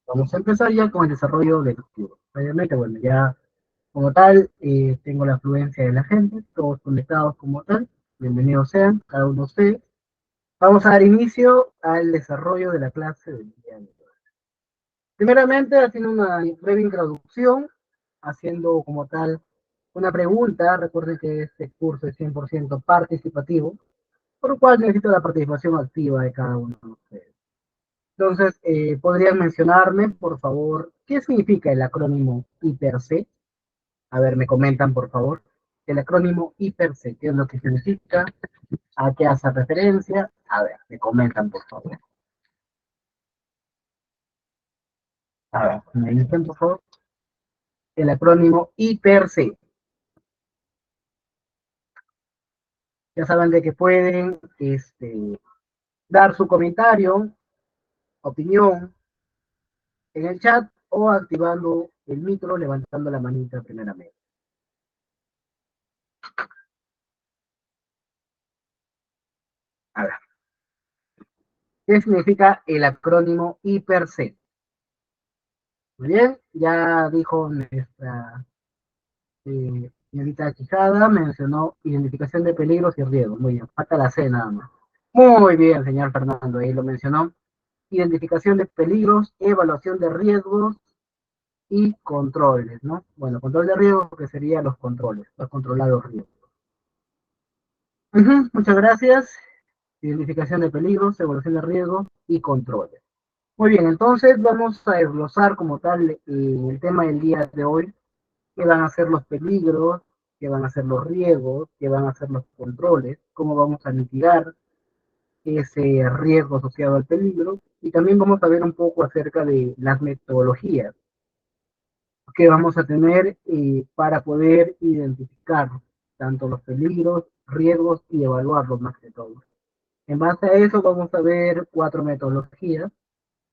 Vamos a empezar ya con el desarrollo del estudio. Obviamente, bueno, ya como tal, tengo la afluencia de la gente, todos conectados como tal. Bienvenidos sean, cada uno de ustedes. Vamos a dar inicio al desarrollo de la clase del día de hoy. Primeramente, haciendo una breve introducción, haciendo como tal una pregunta. Recuerden que este curso es 100% participativo, por lo cual necesito la participación activa de cada uno de ustedes. Entonces, ¿podrían mencionarme, por favor, qué significa el acrónimo IPRC? A ver, me comentan, por favor. El acrónimo IPRC, ¿qué es lo que significa? ¿A qué hace referencia? A ver, me comentan, por favor. A ver, me dicen, por favor. El acrónimo IPRC. Ya saben de que pueden dar su comentario, opinión en el chat o activando el micro, levantando la manita primeramente. A ver, ¿qué significa el acrónimo IPRC? Muy bien, ya dijo nuestra señorita Quijada, mencionó identificación de peligros y riesgos. Muy bien, falta la C nada más. Muy bien, señor Fernando, ahí lo mencionó. Identificación de peligros, evaluación de riesgos y controles, ¿no? Bueno, control de riesgos, que serían los controlados riesgos. Muchas gracias. Identificación de peligros, evaluación de riesgos y controles. Muy bien, entonces vamos a desglosar como tal el tema del día de hoy, qué van a ser los peligros, qué van a ser los riesgos, qué van a ser los controles, cómo vamos a mitigar ese riesgo asociado al peligro, y también vamos a ver un poco acerca de las metodologías que vamos a tener para poder identificar tanto los peligros, riesgos y evaluarlos más que todo. En base a eso vamos a ver 4 metodologías,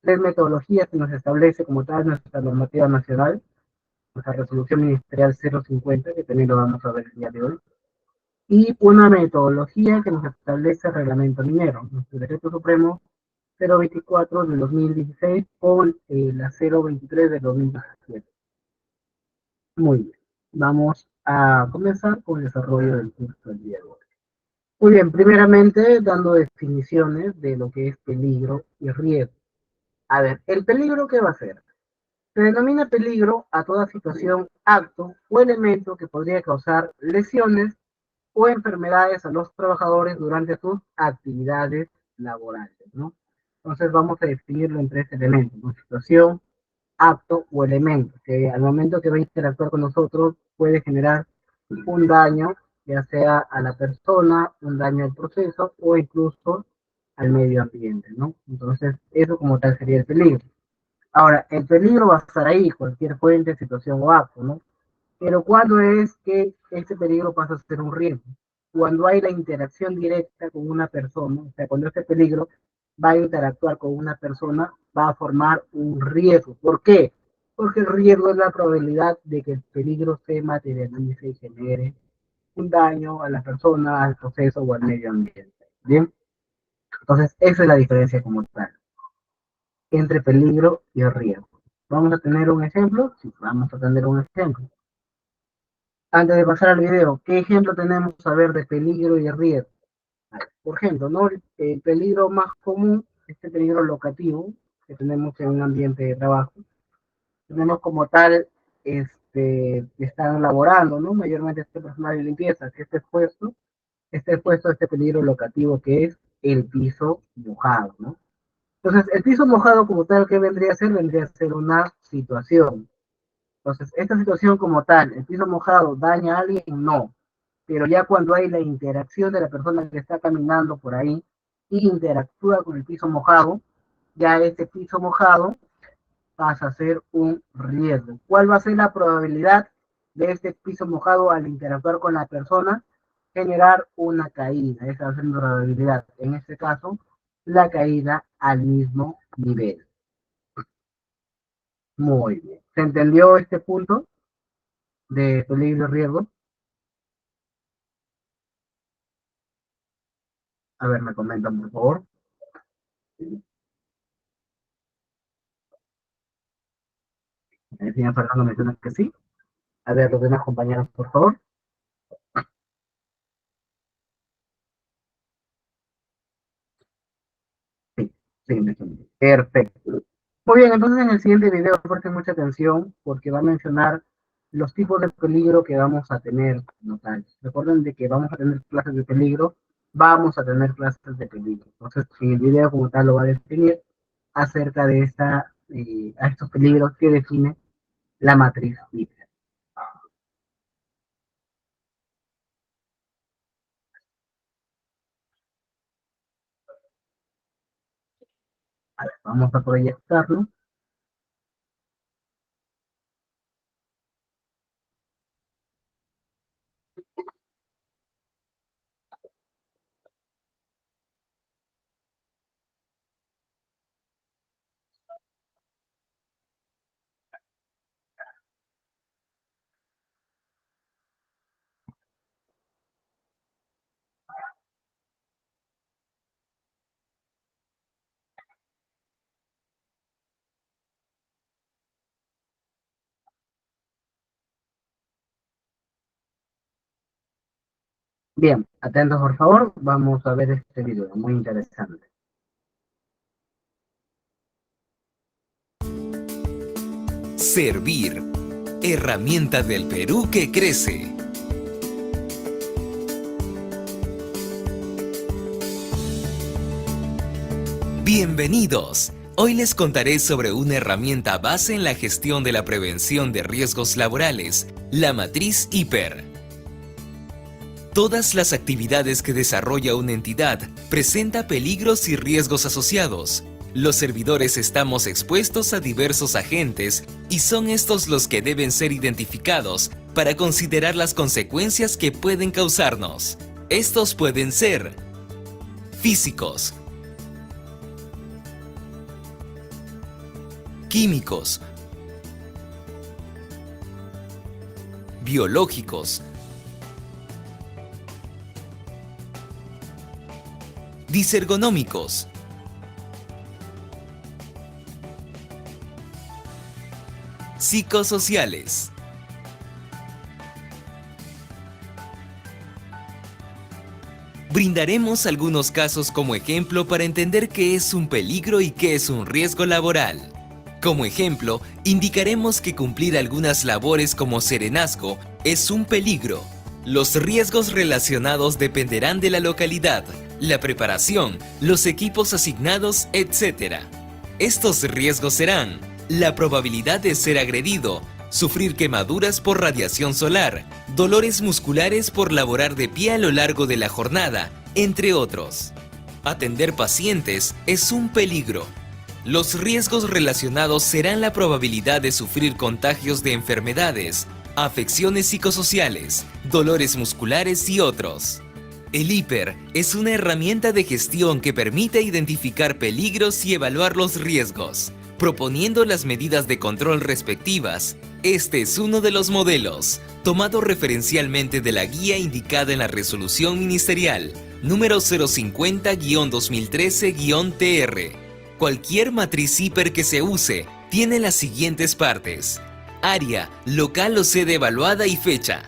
3 metodologías que nos establece como tal nuestra normativa nacional, nuestra resolución ministerial 050, que también lo vamos a ver el día de hoy, y una metodología que nos establece el reglamento minero, nuestro decreto supremo 024 del 2016 con la 023 del 2017. Muy bien, vamos a comenzar con el desarrollo del curso del día de hoy. Muy bien, primeramente dando definiciones de lo que es peligro y riesgo. A ver, ¿el peligro qué va a ser? Se denomina peligro a toda situación, acto o elemento que podría causar lesiones o enfermedades a los trabajadores durante sus actividades laborales, ¿no? Entonces vamos a definirlo en 3 elementos, ¿no? Situación, acto o elemento, que al momento que va a interactuar con nosotros puede generar un daño, ya sea a la persona, un daño al proceso o incluso al medio ambiente, ¿no? Entonces, eso como tal sería el peligro. Ahora, el peligro va a estar ahí, cualquier fuente, situación o acto, ¿no? Pero ¿cuándo es que este peligro pasa a ser un riesgo? Cuando hay la interacción directa con una persona, o sea, cuando este peligro va a interactuar con una persona, va a formar un riesgo. ¿Por qué? Porque el riesgo es la probabilidad de que el peligro se materialice y genere un daño a la persona, al proceso o al medio ambiente. Bien, entonces esa es la diferencia como tal entre peligro y riesgo. Vamos a tener un ejemplo, sí, vamos a tener un ejemplo. Antes de pasar al video, ¿qué ejemplo tenemos a ver de peligro y riesgo? Por ejemplo, ¿no? El peligro más común, este peligro locativo que tenemos en un ambiente de trabajo. Tenemos como tal, que están laborando, ¿no? Mayormente este personal de limpieza, que está expuesto a este peligro locativo que es el piso mojado, ¿no? Entonces, el piso mojado como tal, ¿qué vendría a ser? Vendría a ser una situación. Entonces, esta situación como tal, el piso mojado daña a alguien, no. Pero ya cuando hay la interacción de la persona que está caminando por ahí y interactúa con el piso mojado, ya este piso mojado pasa a ser un riesgo. ¿Cuál va a ser la probabilidad de este piso mojado al interactuar con la persona? Generar una caída. Esa va a ser la probabilidad. En este caso, la caída al mismo nivel. Muy bien. ¿Se entendió este punto de peligro y riesgo? A ver, me comentan, por favor. El señor Fernando menciona que sí. A ver, los demás compañeros, por favor. Sí, sí, menciona. Perfecto. Muy bien, entonces en el siguiente video presten mucha atención porque va a mencionar los tipos de peligro que vamos a tener como tal. Recuerden de que vamos a tener clases de peligro, vamos a tener clases de peligro. Entonces, en el video como tal lo va a definir acerca de a estos peligros que define la matriz líder. A ver, vamos a proyectarlo. Bien, atentos por favor, vamos a ver este video, muy interesante. Servir, herramienta del Perú que crece. Bienvenidos. Hoy les contaré sobre una herramienta base en la gestión de la prevención de riesgos laborales, la matriz HIPER. Todas las actividades que desarrolla una entidad presenta peligros y riesgos asociados. Los servidores estamos expuestos a diversos agentes y son estos los que deben ser identificados para considerar las consecuencias que pueden causarnos. Estos pueden ser físicos, químicos, biológicos, disergonómicos, psicosociales. Brindaremos algunos casos como ejemplo para entender qué es un peligro y qué es un riesgo laboral. Como ejemplo, indicaremos que cumplir algunas labores como serenazgo es un peligro. Los riesgos relacionados dependerán de la localidad, la preparación, los equipos asignados, etc. Estos riesgos serán la probabilidad de ser agredido, sufrir quemaduras por radiación solar, dolores musculares por laborar de pie a lo largo de la jornada, entre otros. Atender pacientes es un peligro. Los riesgos relacionados serán la probabilidad de sufrir contagios de enfermedades, afecciones psicosociales, dolores musculares y otros. El HIPER es una herramienta de gestión que permite identificar peligros y evaluar los riesgos, proponiendo las medidas de control respectivas. Este es uno de los modelos, tomado referencialmente de la guía indicada en la Resolución Ministerial número 050-2013-TR. Cualquier matriz HIPER que se use tiene las siguientes partes: área, local o sede evaluada y fecha.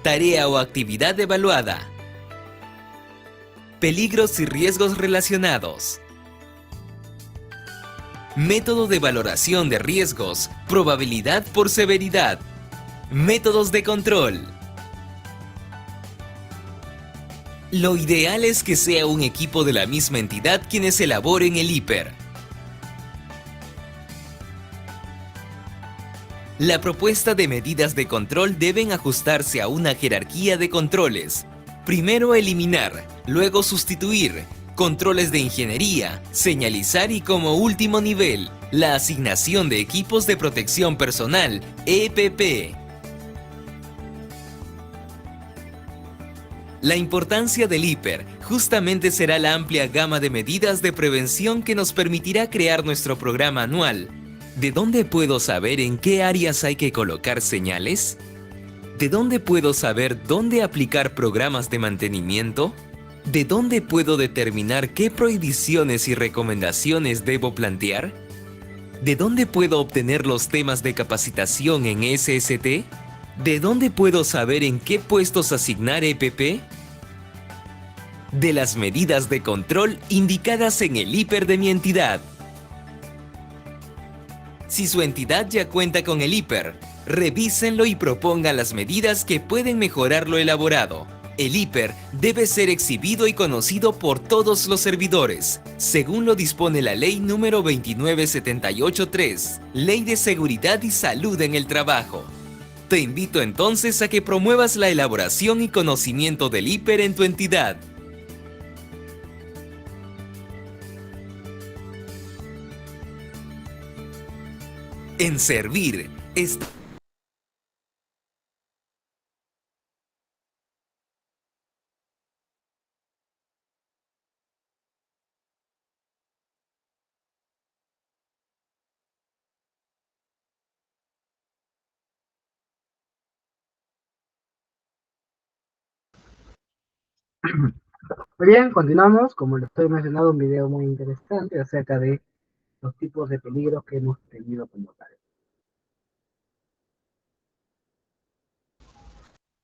Tarea o actividad evaluada. Peligros y riesgos relacionados. Método de valoración de riesgos, probabilidad por severidad. Métodos de control. Lo ideal es que sea un equipo de la misma entidad quienes elaboren el HIPER. La propuesta de medidas de control deben ajustarse a una jerarquía de controles. Primero eliminar, luego sustituir, controles de ingeniería, señalizar y como último nivel, la asignación de equipos de protección personal, EPP. La importancia del HIPER justamente será la amplia gama de medidas de prevención que nos permitirá crear nuestro programa anual. ¿De dónde puedo saber en qué áreas hay que colocar señales? ¿De dónde puedo saber dónde aplicar programas de mantenimiento? ¿De dónde puedo determinar qué prohibiciones y recomendaciones debo plantear? ¿De dónde puedo obtener los temas de capacitación en SST? ¿De dónde puedo saber en qué puestos asignar EPP? De las medidas de control indicadas en el IPER de mi entidad. Si su entidad ya cuenta con el IPER, revísenlo y propongan las medidas que pueden mejorar lo elaborado. El IPER debe ser exhibido y conocido por todos los servidores, según lo dispone la Ley número 29783, Ley de Seguridad y Salud en el Trabajo. Te invito entonces a que promuevas la elaboración y conocimiento del IPER en tu entidad. En servir, Muy bien, continuamos. Como les estoy mencionando, un video muy interesante acerca de los tipos de peligros que hemos tenido como tal.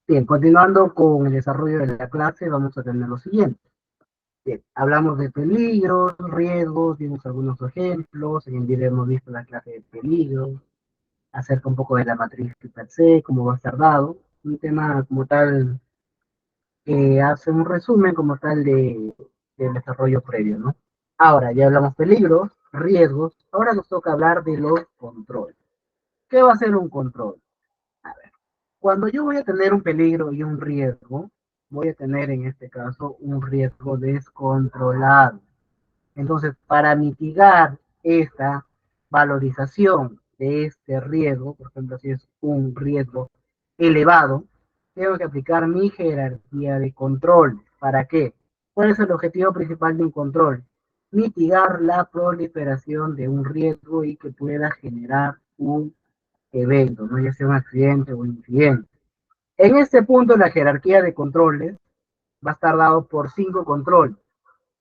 Bien, continuando con el desarrollo de la clase, vamos a tener lo siguiente. Bien, hablamos de peligros, riesgos, vimos algunos ejemplos, en el video hemos visto la clase de peligros, acerca un poco de la matriz per se, cómo va a estar dado, un tema como tal que hace un resumen como tal del desarrollo previo, ¿no? Ahora, ya hablamos peligros, riesgos, ahora nos toca hablar de los controles. ¿Qué va a ser un control? A ver, cuando yo voy a tener un peligro y un riesgo, voy a tener en este caso un riesgo descontrolado. Entonces, para mitigar esta valorización de este riesgo, por ejemplo, si es un riesgo elevado, tengo que aplicar mi jerarquía de control. ¿Para qué? ¿Cuál es el objetivo principal de un control? Mitigar la proliferación de un riesgo y que pueda generar un evento, ¿no? Ya sea un accidente o un incidente. En este punto, la jerarquía de controles va a estar dado por 5 controles.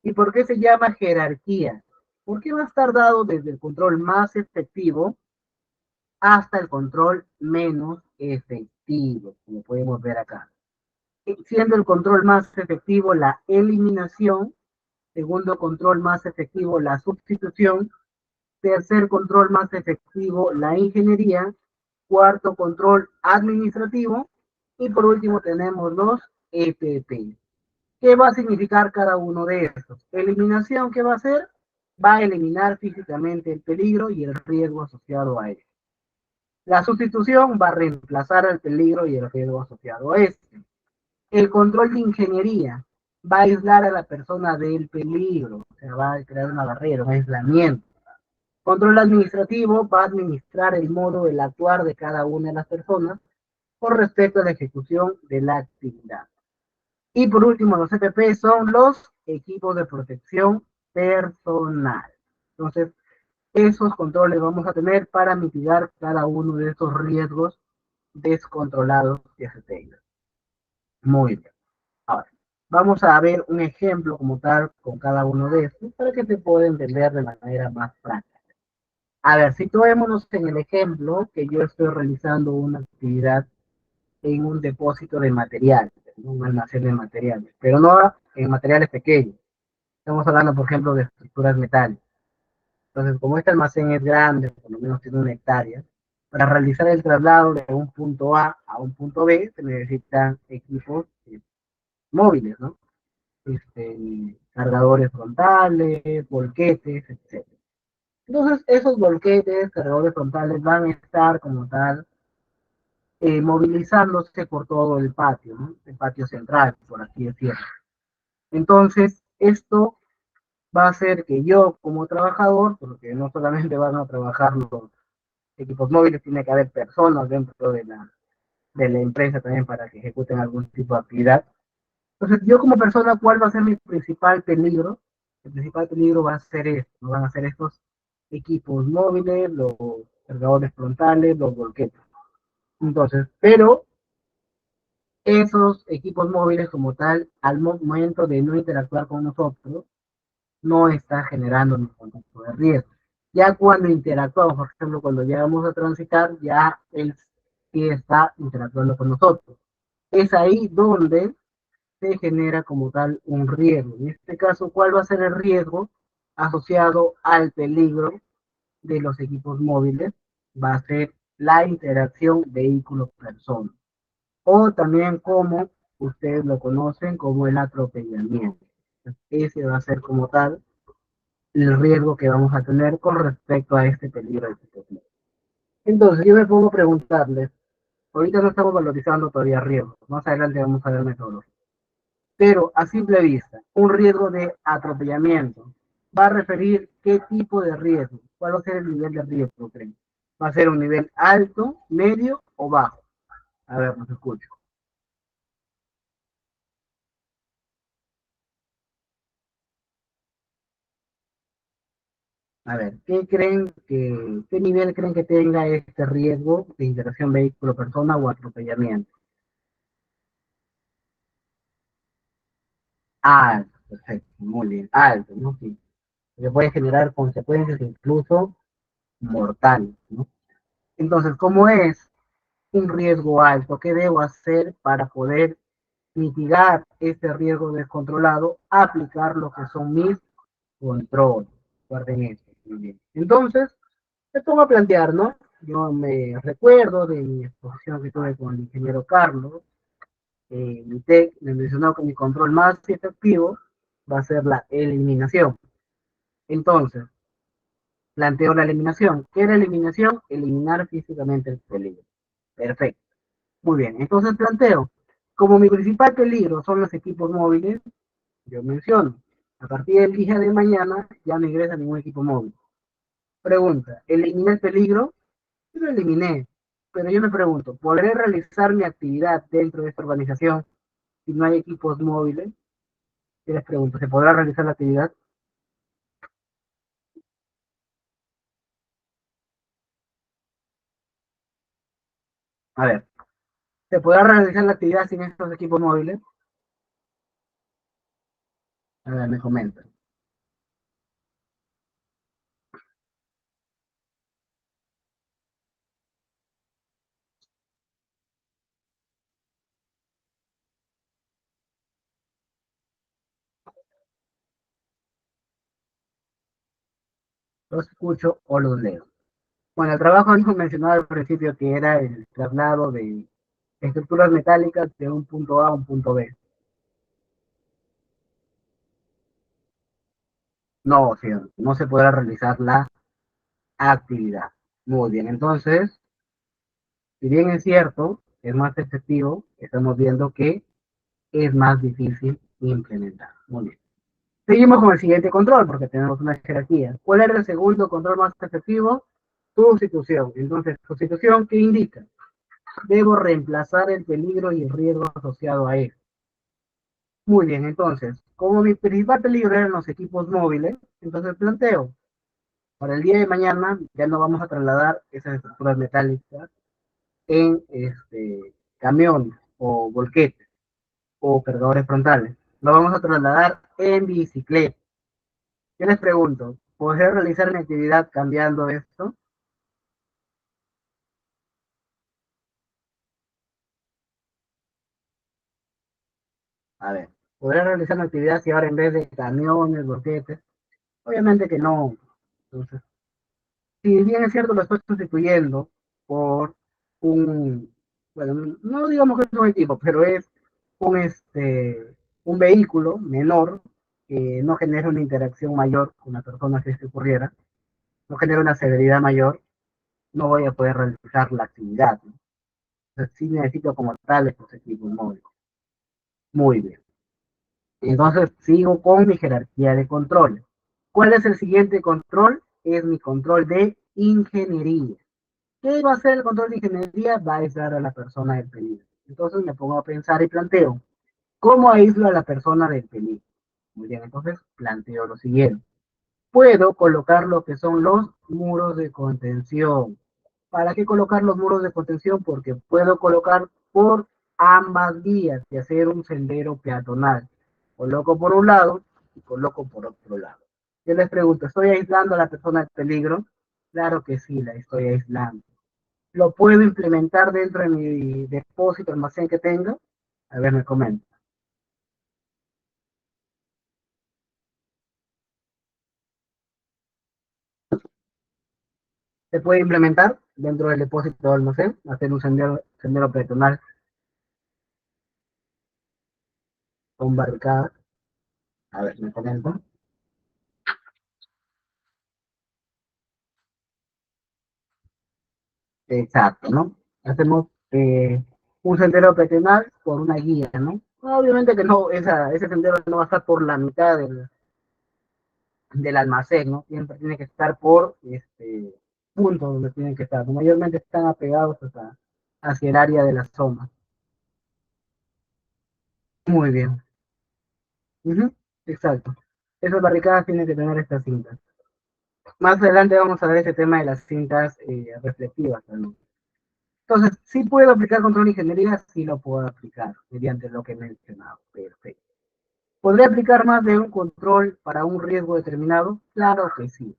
¿Y por qué se llama jerarquía? Porque va a estar dado desde el control más efectivo hasta el control menos efectivo, como podemos ver acá. Siendo el control más efectivo la eliminación, segundo control más efectivo la sustitución, tercer control más efectivo la ingeniería, cuarto control administrativo y por último tenemos los EPP. ¿Qué va a significar cada uno de estos? Eliminación, ¿qué va a hacer? Va a eliminar físicamente el peligro y el riesgo asociado a él. La sustitución va a reemplazar el peligro y el riesgo asociado a este. El control de ingeniería va a aislar a la persona del peligro, o sea, va a crear una barrera, un aislamiento. Control administrativo va a administrar el modo del actuar de cada una de las personas con respecto a la ejecución de la actividad. Y por último, los EPP son los equipos de protección personal. Entonces, esos controles vamos a tener para mitigar cada uno de esos riesgos descontrolados que se tengan. Muy bien. Ahora, vamos a ver un ejemplo como tal con cada uno de estos para que se pueda entender de manera más práctica. A ver, situémonos en el ejemplo que yo estoy realizando una actividad en un depósito de materiales, en un almacén de materiales, pero no en materiales pequeños. Estamos hablando, por ejemplo, de estructuras metálicas. Entonces, como este almacén es grande, por lo menos tiene 1 hectárea, para realizar el traslado de un punto A un punto B, se necesitan equipos móviles, ¿no? Cargadores frontales, volquetes, etc. Entonces, esos volquetes, cargadores frontales, van a estar como tal movilizándose por todo el patio, ¿no? El patio central, por así decirlo. Entonces, esto va a hacer que yo como trabajador, porque no solamente van a trabajar los equipos móviles, tiene que haber personas dentro de la empresa también para que ejecuten algún tipo de actividad. Entonces, yo como persona, ¿cuál va a ser mi principal peligro? El principal peligro va a ser esto, ¿no? Van a ser estos equipos móviles, los cargadores frontales, los volquetes. Entonces, pero esos equipos móviles como tal, al momento de no interactuar con nosotros, no está generando ningún tipo de riesgo. Ya cuando interactuamos, por ejemplo, cuando llegamos a transitar, ya él sí está interactuando con nosotros. Es ahí donde se genera como tal un riesgo. En este caso, ¿cuál va a ser el riesgo asociado al peligro de los equipos móviles? Va a ser la interacción vehículo-persona, o también como ustedes lo conocen como el atropellamiento. Ese va a ser como tal el riesgo que vamos a tener con respecto a este peligro de situación. Entonces, yo me pongo a preguntarles, ahorita no estamos valorizando todavía riesgos, más adelante vamos a ver metodología, pero a simple vista, un riesgo de atropellamiento va a referir qué tipo de riesgo, cuál va a ser el nivel de riesgo, creen. Va a ser un nivel alto, medio o bajo. A ver, nos escucho. A ver, qué nivel creen que tenga este riesgo de interacción vehículo-persona o atropellamiento? Alto, perfecto, muy bien, alto, ¿no? Sí, que puede generar consecuencias incluso mortales, ¿no? Entonces, ¿cómo es un riesgo alto? ¿Qué debo hacer para poder mitigar este riesgo descontrolado? Aplicar lo que son mis controles. Guarden esto, muy bien. Entonces, me pongo a plantear, ¿no? Yo me recuerdo de mi exposición que tuve con el ingeniero Carlos, mi TEC, me mencionó que mi control más efectivo va a ser la eliminación. Entonces, planteo la eliminación. ¿Qué es la eliminación? Eliminar físicamente el peligro. Perfecto. Muy bien. Entonces planteo, como mi principal peligro son los equipos móviles, yo menciono, a partir del día de mañana ya no ingresa ningún equipo móvil. Pregunta, ¿eliminé el peligro? Yo lo eliminé, pero yo me pregunto, ¿podré realizar mi actividad dentro de esta organización si no hay equipos móviles? Yo les pregunto, ¿se podrá realizar la actividad? A ver, ¿se podrá realizar la actividad sin estos equipos móviles? A ver, me comentan. Los escucho o los leo. Bueno, el trabajo hemos mencionado al principio que era el traslado de estructuras metálicas de un punto A a un punto B. No, o sea, no se podrá realizar la actividad. Muy bien, entonces, si bien es cierto, es más efectivo, estamos viendo que es más difícil implementar. Muy bien. Seguimos con el siguiente control, porque tenemos una jerarquía. ¿Cuál era el segundo control más efectivo? Sustitución. Entonces, sustitución, ¿qué indica? Debo reemplazar el peligro y el riesgo asociado a él. Muy bien, entonces, como mi principal peligro eran los equipos móviles, entonces planteo, para el día de mañana ya no vamos a trasladar esas estructuras metálicas en camiones o volquetes o cargadores frontales. Lo vamos a trasladar en bicicleta. Yo les pregunto, ¿podría realizar mi actividad cambiando esto? A ver, ¿podría realizar mi actividad si ahora en vez de camiones, volquetes? Obviamente que no. Entonces, si bien es cierto, lo estoy sustituyendo por un, bueno, no digamos que es un equipo, pero es un, un vehículo menor que no genera una interacción mayor con la persona si esto ocurriera, no genera una severidad mayor, no voy a poder realizar la actividad, ¿no? Entonces, sí necesito como tal estos equipos móviles. Muy bien. Entonces sigo con mi jerarquía de control. ¿Cuál es el siguiente control? Es mi control de ingeniería. ¿Qué va a hacer el control de ingeniería? Va a aislar a la persona del peligro. Entonces me pongo a pensar y planteo, ¿cómo aíslo a la persona del peligro? Muy bien, entonces planteo lo siguiente. Puedo colocar lo que son los muros de contención. ¿Para qué colocar los muros de contención? Porque puedo colocar por ambas vías y hacer un sendero peatonal. Coloco por un lado y coloco por otro lado. Yo les pregunto, ¿estoy aislando a la persona del peligro? Claro que sí, la estoy aislando. ¿Lo puedo implementar dentro de mi depósito, almacén que tenga? A ver, me comenta. ¿Se puede implementar dentro del depósito o almacén? Hacer un sendero peatonal con barricadas. A ver, me comenta. Exacto, ¿no? Hacemos un sendero peatonal por una guía, ¿no? Obviamente que no, ese sendero no va a estar por la mitad del almacén, ¿no? Siempre tiene que estar por puntos donde tienen que estar. Mayormente están apegados hacia el área de la zona. Muy bien. Ujú, exacto. Esas barricadas tienen que tener estas cintas. Más adelante vamos a ver ese tema de las cintas reflectivas también. Entonces, ¿sí puedo aplicar control de ingeniería? Sí lo puedo aplicar mediante lo que he mencionado. Perfecto. ¿Podría aplicar más de un control para un riesgo determinado? Claro que sí.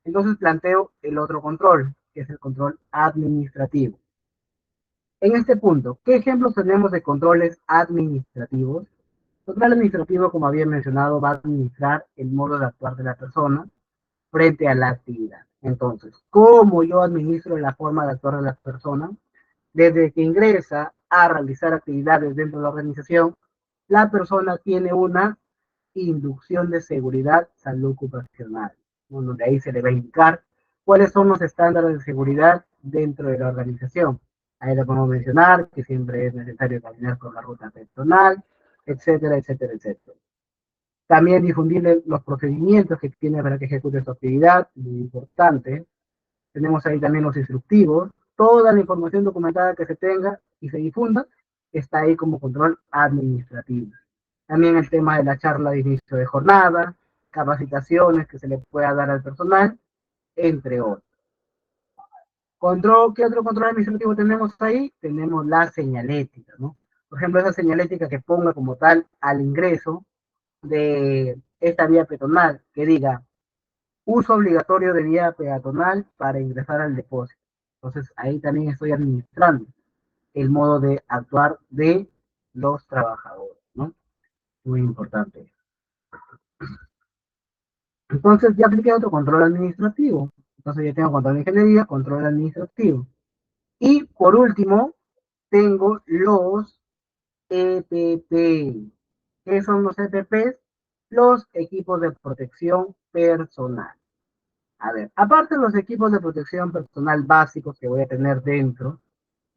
Entonces planteo el otro control, que es el control administrativo. En este punto, ¿qué ejemplos tenemos de controles administrativos? El control administrativo, como había mencionado, va a administrar el modo de actuar de la persona frente a la actividad. Entonces, ¿cómo yo administro la forma de actuar de las personas? Desde que ingresa a realizar actividades dentro de la organización, la persona tiene una inducción de seguridad, salud ocupacional, donde ahí se le va a indicar cuáles son los estándares de seguridad dentro de la organización. Ahí le podemos mencionar que siempre es necesario caminar con la ruta personal, etcétera, etcétera, etcétera. También difundir los procedimientos que tiene para que ejecute su actividad, muy importante. Tenemos ahí también los instructivos. Toda la información documentada que se tenga y se difunda está ahí como control administrativo. También el tema de la charla de inicio de jornada, capacitaciones que se le pueda dar al personal, entre otros. ¿Qué otro control administrativo tenemos ahí? Tenemos la señalética, ¿no? Por ejemplo, esa señalética que ponga como tal al ingreso de esta vía peatonal, que diga uso obligatorio de vía peatonal para ingresar al depósito. Entonces ahí también estoy administrando el modo de actuar de los trabajadores, ¿no? Muy importante. Entonces ya apliqué otro control administrativo. Entonces ya tengo control de ingeniería, control administrativo. Y por último, tengo los EPP. ¿Qué son los EPPs? Los equipos de protección personal. A ver, aparte de los equipos de protección personal básicos que voy a tener dentro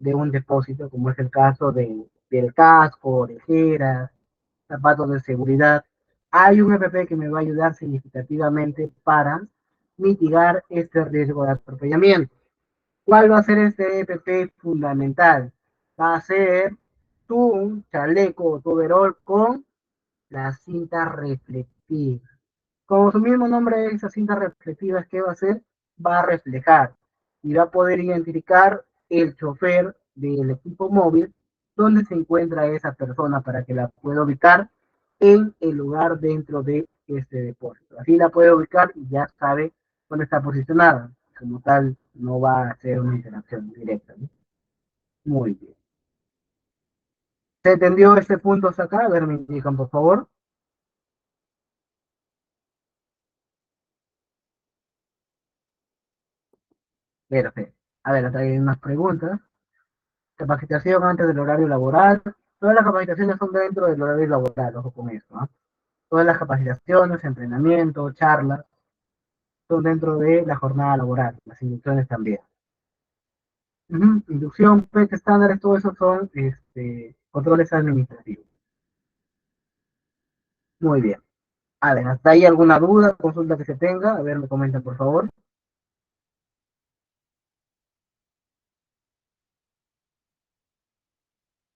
de un depósito, como es el caso del casco, orejeras, zapatos de seguridad, hay un EPP que me va a ayudar significativamente para mitigar este riesgo de atropellamiento. ¿Cuál va a ser este EPP fundamental? Va a ser tu chaleco o tu overol con la cinta reflectiva. Como su mismo nombre, esa cinta reflectiva, ¿qué va a hacer? Va a reflejar y va a poder identificar el chofer del equipo móvil dónde se encuentra esa persona para que la pueda ubicar en el lugar dentro de este depósito. Así la puede ubicar y ya sabe dónde está posicionada. Como tal, no va a ser una interacción directa, ¿no? Muy bien. ¿Se entendió este punto hasta acá? A ver, me indican, por favor. Perfecto. A ver, acá hay unas preguntas. Capacitación antes del horario laboral. Todas las capacitaciones son dentro del horario laboral, ojo con eso, ¿no? Todas las capacitaciones, entrenamiento, charlas, son dentro de la jornada laboral, las inducciones también. Inducción, PET, estándares, todo eso son controles administrativos. Muy bien. A ver, ¿hasta ahí alguna duda, consulta que se tenga? A ver, me comentan, por favor.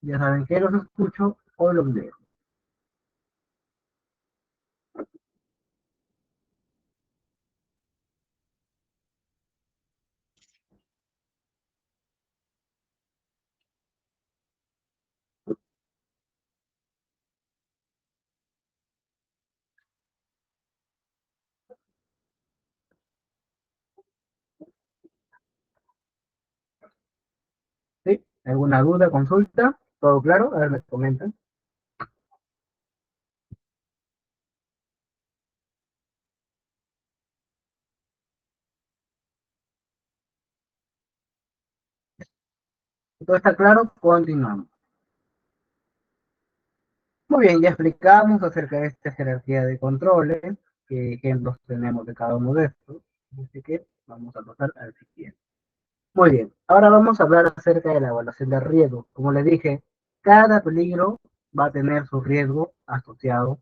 Ya saben que los escucho o los leo. ¿Alguna duda, consulta? ¿Todo claro? A ver, me comentan. ¿Todo está claro? Continuamos. Muy bien, ya explicamos acerca de esta jerarquía de controles, qué ejemplos tenemos de cada uno de estos. Así que vamos a pasar al siguiente. Muy bien, ahora vamos a hablar acerca de la evaluación de riesgo. Como les dije, cada peligro va a tener su riesgo asociado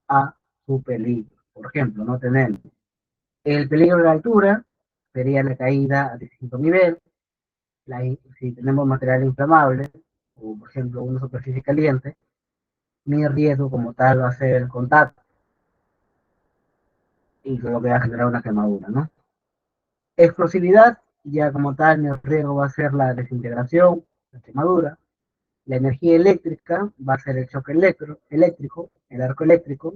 a su peligro. Por ejemplo, no tenemos el peligro de la altura, sería la caída a distinto nivel. Si tenemos material inflamable, o por ejemplo una superficie caliente, mi riesgo como tal va a ser el contacto y lo que va a generar una quemadura, ¿no? Explosividad, ya como tal, mi riesgo va a ser la desintegración, la quemadura. La energía eléctrica va a ser el choque eléctrico, el arco eléctrico.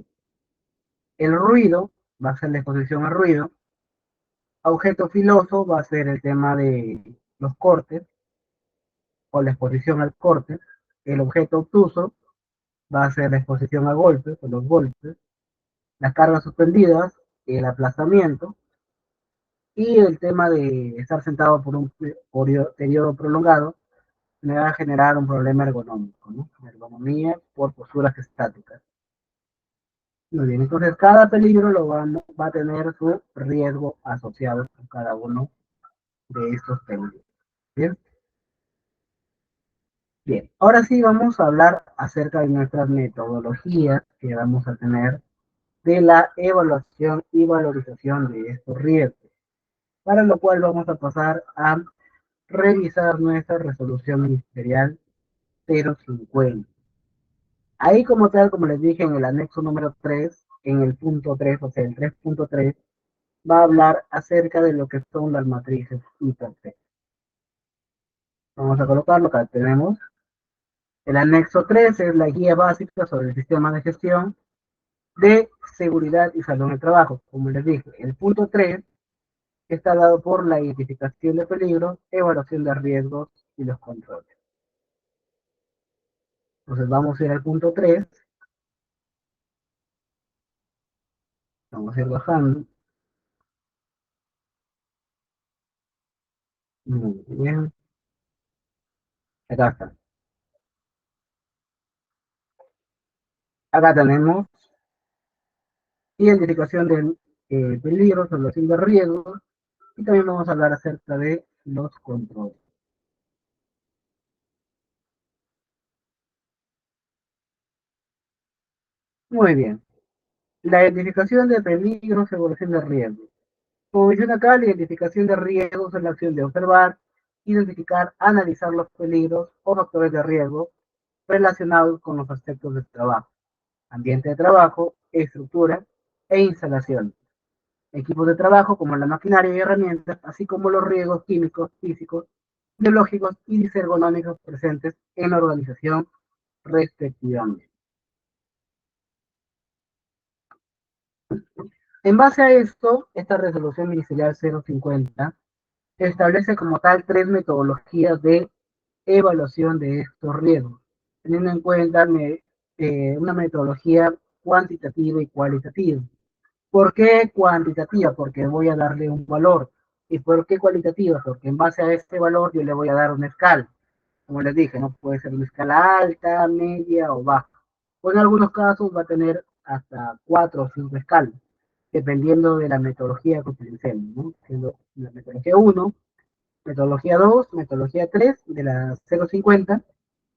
El ruido va a ser la exposición al ruido. Objeto filoso va a ser el tema de los cortes o la exposición al corte. El objeto obtuso va a ser la exposición a golpes o los golpes. Las cargas suspendidas, el aplastamiento. Y el tema de estar sentado por un periodo prolongado me va a generar un problema ergonómico, ¿no? Ergonomía por posturas estáticas. Muy bien, entonces cada peligro va a tener su riesgo asociado con cada uno de estos peligros. Bien, bien. Ahora sí vamos a hablar acerca de nuestras metodologías que vamos a tener de la evaluación y valorización de estos riesgos, para lo cual vamos a pasar a revisar nuestra resolución ministerial 050. Ahí como tal, como les dije en el anexo número 3, en el punto 3, o sea, el 3.3, va a hablar acerca de lo que son las matrices hipertexto. Vamos a colocarlo, acá tenemos. El anexo 3 es la guía básica sobre el sistema de gestión de seguridad y salud en el trabajo. Como les dije, el punto 3 está dado por la identificación de peligros, evaluación de riesgos y los controles. Entonces vamos a ir al punto 3. Vamos a ir bajando. Muy bien. Acá está. Acá tenemos identificación de peligros, evaluación de riesgos, y también vamos a hablar acerca de los controles. Muy bien. La identificación de peligros, evaluación de riesgos. Como menciona acá, la identificación de riesgos es la acción de observar, identificar, analizar los peligros o factores de riesgo relacionados con los aspectos del trabajo, ambiente de trabajo, estructura e instalación, equipos de trabajo como la maquinaria y herramientas, así como los riesgos químicos, físicos, biológicos y disergonómicos presentes en la organización respectivamente. En base a esto, esta resolución ministerial 050 establece como tal tres metodologías de evaluación de estos riesgos, teniendo en cuenta una metodología cuantitativa y cualitativa. ¿Por qué cuantitativa? Porque voy a darle un valor. ¿Y por qué cualitativa? Porque en base a este valor yo le voy a dar una escala. Como les dije, no puede ser una escala alta, media o baja. O en algunos casos va a tener hasta 4 o 5 escalas, dependiendo de la metodología que utilicemos, ¿no? Siendo la metodología 1, metodología 2, metodología 3 de la 050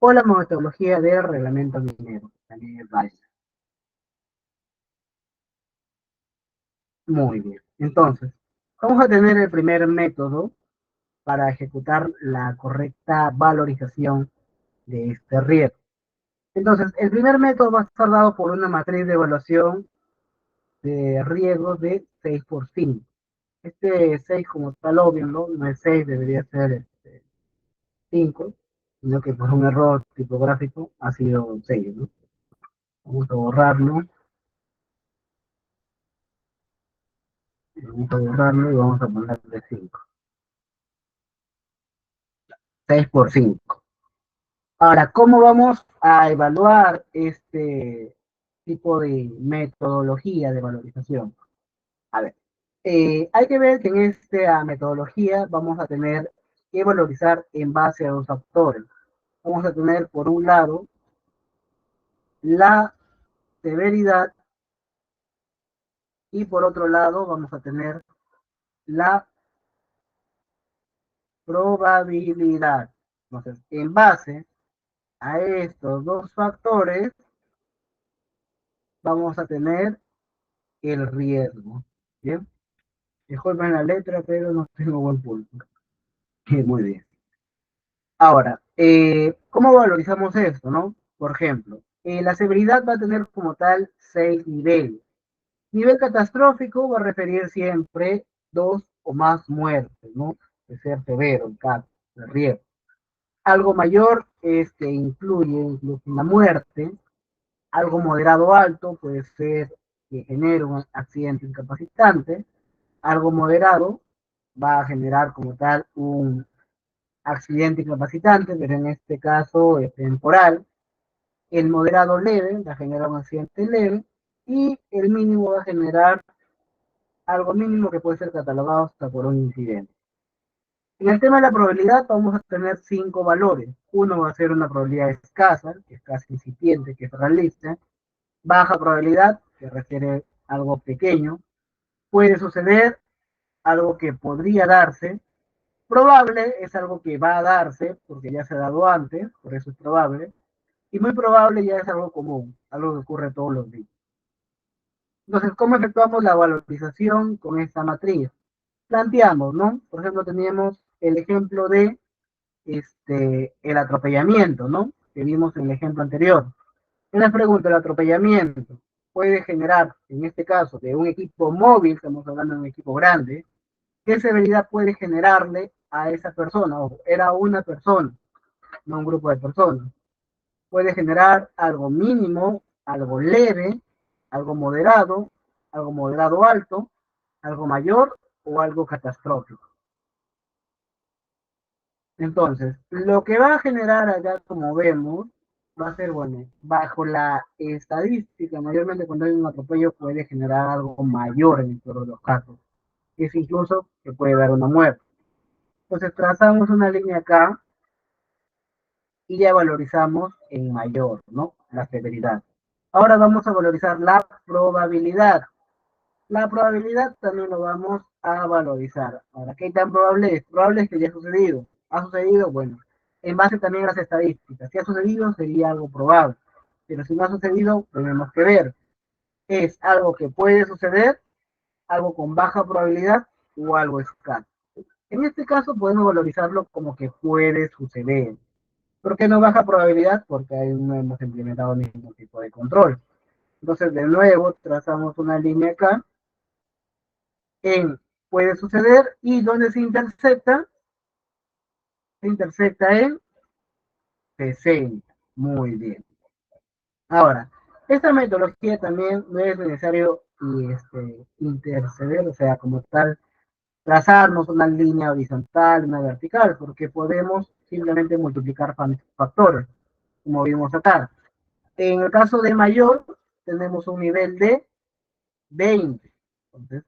o la metodología del reglamento minero, también es válida. Muy bien. Entonces, vamos a tener el primer método para ejecutar la correcta valorización de este riesgo. Entonces, el primer método va a estar dado por una matriz de evaluación de riesgos de 6 por 5. Este 6 como tal, obvio, ¿no? No es 6, debería ser 5, sino que por un error tipográfico ha sido 6, ¿no? Vamos a borrarlo, y vamos a ponerle 5. 6 por 5. Ahora, ¿cómo vamos a evaluar este tipo de metodología de valorización? A ver, hay que ver que en esta metodología vamos a tener que valorizar en base a dos factores. Vamos a tener, por un lado, la severidad y por otro lado vamos a tener la probabilidad. Entonces, en base a estos dos factores, vamos a tener el riesgo. ¿Bien? Disculpen la letra, pero no tengo buen pulso. Muy bien. Ahora, ¿cómo valorizamos esto, no? Por ejemplo, la severidad va a tener como tal 6 niveles. Nivel catastrófico va a referir siempre dos o más muertes, ¿no? De ser severo el caso, de riesgo. Algo mayor es que incluye incluso una muerte. Algo moderado o alto puede ser que genere un accidente incapacitante. Algo moderado va a generar como tal un accidente incapacitante, pero en este caso es temporal. El moderado leve va a generar un accidente leve y el mínimo va a generar algo mínimo que puede ser catalogado hasta por un incidente. En el tema de la probabilidad vamos a tener 5 valores. Uno va a ser una probabilidad escasa, que es casi incipiente, que es realista. Baja probabilidad, que refiere a algo pequeño. Puede suceder algo que podría darse. Probable es algo que va a darse, porque ya se ha dado antes, por eso es probable. Y muy probable ya es algo común, algo que ocurre todos los días. Entonces, ¿cómo efectuamos la valorización con esta matriz? Planteamos, ¿no? Por ejemplo, teníamos el ejemplo de el atropellamiento, ¿no? Que vimos en el ejemplo anterior. En la pregunta, el atropellamiento puede generar, en este caso, de un equipo móvil, estamos hablando de un equipo grande, ¿qué severidad puede generarle a esa persona? O era una persona, no un grupo de personas. Puede generar algo mínimo, algo leve, algo moderado alto, algo mayor o algo catastrófico. Entonces, lo que va a generar acá, como vemos, va a ser, bueno, bajo la estadística, mayormente cuando hay un atropello puede generar algo mayor en todos los casos. Es incluso que puede dar una muerte. Entonces, trazamos una línea acá y ya valorizamos en mayor, ¿no? La severidad. Ahora vamos a valorizar la probabilidad. La probabilidad también lo vamos a valorizar. Ahora, ¿qué tan probable es? Probable es que ya ha sucedido. ¿Ha sucedido? Bueno, en base también a las estadísticas. Si ha sucedido, sería algo probable. Pero si no ha sucedido, tenemos que ver. ¿Es algo que puede suceder, algo con baja probabilidad o algo escaso? En este caso podemos valorizarlo como que puede suceder. ¿Por qué no baja probabilidad? Porque ahí no hemos implementado ningún tipo de control. Entonces, de nuevo, trazamos una línea acá en puede suceder y donde se intersecta en 60. Muy bien. Ahora, esta metodología también no es necesario interceder, o sea, como tal, trazarnos una línea horizontal, una vertical, porque podemos simplemente multiplicar factores, como vimos acá. En el caso de mayor, tenemos un nivel de 20. Entonces,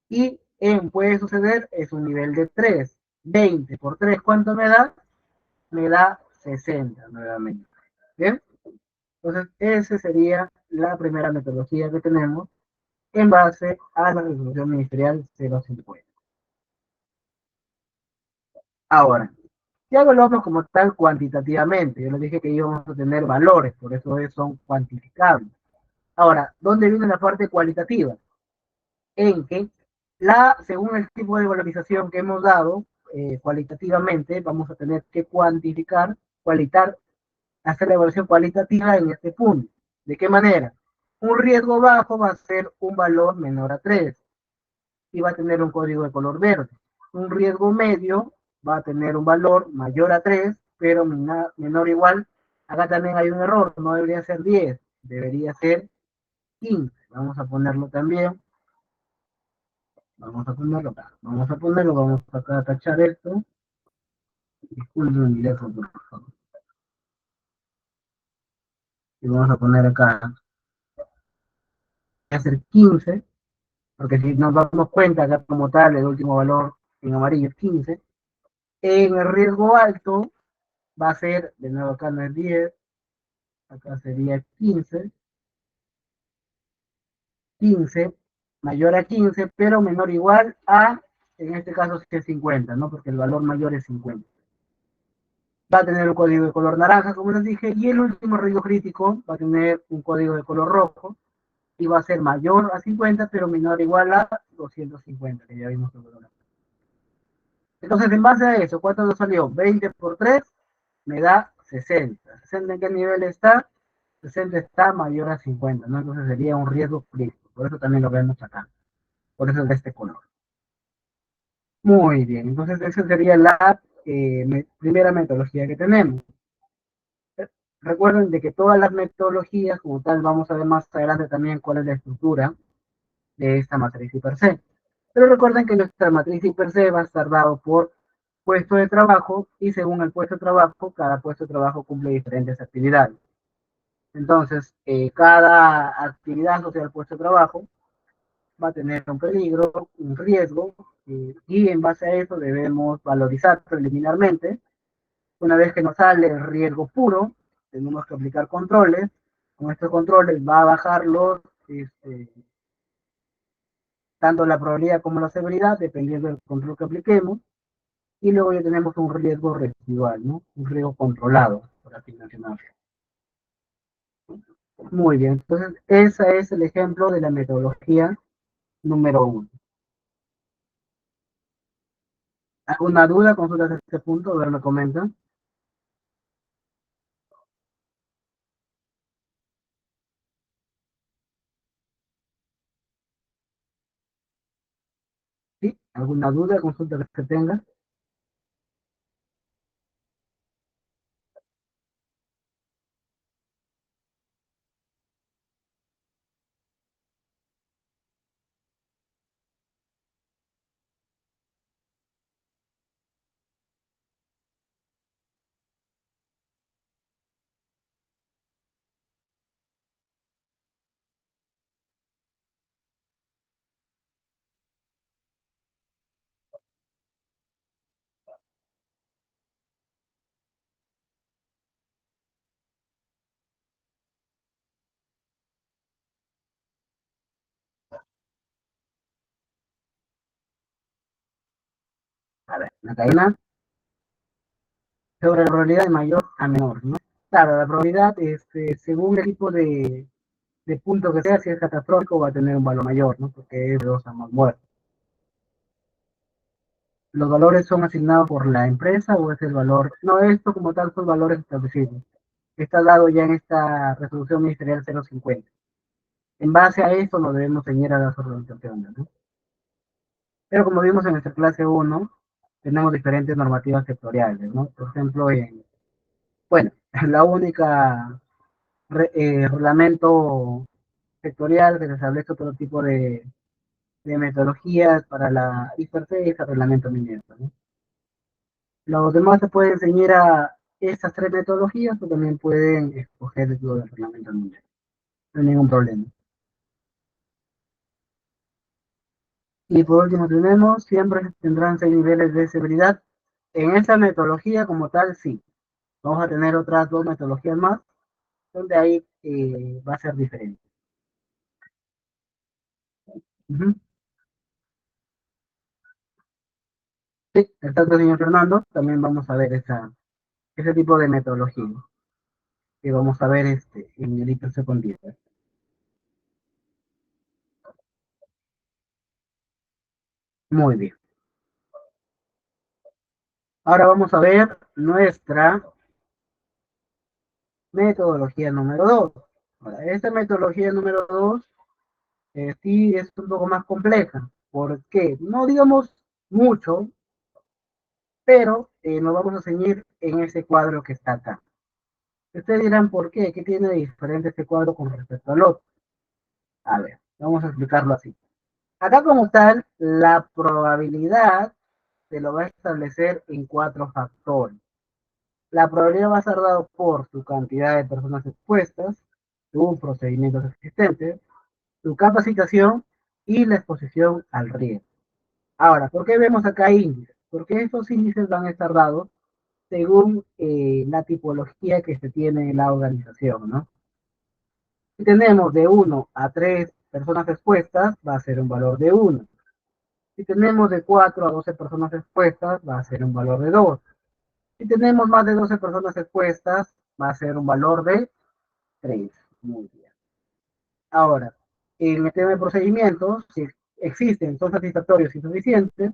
y en puede suceder es un nivel de 3. 20 por 3, ¿cuánto me da? Me da 60 nuevamente. ¿Bien? Entonces, esa sería la primera metodología que tenemos en base a la resolución ministerial 050. Ahora, ya evaluamos como tal cuantitativamente. Yo les dije que íbamos a tener valores, por eso son cuantificables. Ahora, ¿dónde viene la parte cualitativa? En que según el tipo de valorización que hemos dado, cualitativamente, vamos a tener que cuantificar, hacer la evaluación cualitativa en este punto. ¿De qué manera? Un riesgo bajo va a ser un valor menor a 3 y va a tener un código de color verde. Un riesgo medio va a tener un valor mayor a 3, pero menor o igual. Acá también hay un error, no debería ser 10, debería ser 15. Vamos a ponerlo también. Vamos a ponerlo acá. Vamos a tachar esto. Disculpen mi teléfono, por favor. Y vamos a poner acá, va a ser 15, porque si nos damos cuenta acá como tal, el último valor en amarillo es 15. En el riesgo alto va a ser, de nuevo acá no es 10, acá sería 15, 15, mayor a 15, pero menor o igual a, en este caso sí es 50, ¿no? Porque el valor mayor es 50. Va a tener un código de color naranja, como les dije, y el último riesgo crítico va a tener un código de color rojo, y va a ser mayor a 50, pero menor o igual a 250, que ya vimos el valor. Entonces, en base a eso, ¿cuánto nos salió? 20 por 3 me da 60. ¿60 en qué nivel está? 60 está mayor a 50, ¿no? Entonces sería un riesgo crítico. Por eso también lo vemos acá. Por eso es de este color. Muy bien. Entonces, esa sería la primera metodología que tenemos. Recuerden de que todas las metodologías, como tal, vamos a ver más adelante también cuál es la estructura de esta matriz per se. Pero recuerden que nuestra matriz per se va a estar dado por puesto de trabajo y según el puesto de trabajo, cada puesto de trabajo cumple diferentes actividades. Entonces, cada actividad social puesto de trabajo va a tener un peligro, un riesgo, y en base a eso debemos valorizar preliminarmente. Una vez que nos sale el riesgo puro, tenemos que aplicar controles. Con estos controles va a bajar tanto la probabilidad como la severidad, dependiendo del control que apliquemos. Y luego ya tenemos un riesgo residual, ¿no? Un riesgo controlado, por así mencionarlo. Muy bien, entonces ese es el ejemplo de la metodología número 1. ¿Alguna duda? Consultas a este punto, a ver, me comentan. ¿Sí? ¿Alguna duda? Consulta que tenga. A ver, la cadena sobre la probabilidad de mayor a menor, ¿no? Claro, la probabilidad, según el tipo de punto que sea, si es catastrófico, va a tener un valor mayor, ¿no? Porque es de 2 a más muertos. ¿Los valores son asignados por la empresa o es el valor? No, esto como tal son valores establecidos. Está dado ya en esta resolución ministerial 050. En base a esto nos debemos ceñir a las organizaciones, ¿no? Pero como vimos en nuestra clase 1, tenemos diferentes normativas sectoriales, ¿no? Por ejemplo, bueno, la única reglamento sectorial que se establece otro tipo de metodologías para la IFRC es el reglamento minero, ¿no? Los demás se pueden ceñir a estas tres metodologías o también pueden escoger el del reglamento minero. No hay ningún problema. Y por último tenemos, siempre tendrán 6 niveles de severidad. En esta metodología como tal, sí. Vamos a tener otras 2 metodologías más, donde ahí va a ser diferente. Uh-huh. Sí, exacto, señor Fernando. También vamos a ver ese tipo de metodología que vamos a ver en el IPC con 10. Muy bien. Ahora vamos a ver nuestra metodología número 2. Ahora, esta metodología número 2 sí es un poco más compleja. ¿Por qué? No digamos mucho, pero nos vamos a ceñir en ese cuadro que está acá. Ustedes dirán, ¿por qué? ¿Qué tiene de diferente este cuadro con respecto al otro? A ver, vamos a explicarlo así. Acá como tal, la probabilidad te lo va a establecer en 4 factores. La probabilidad va a estar dado por tu cantidad de personas expuestas, tus procedimientos existentes, tu capacitación y la exposición al riesgo. Ahora, ¿por qué vemos acá índices? Porque estos índices van a estar dados según la tipología que se tiene en la organización, ¿no? Si tenemos de 1 a 3 personas expuestas, va a ser un valor de 1. Si tenemos de 4 a 12 personas expuestas, va a ser un valor de 2. Si tenemos más de 12 personas expuestas, va a ser un valor de 3. Muy bien. Ahora, en el tema de procedimientos, si existen, son satisfactorios y suficientes,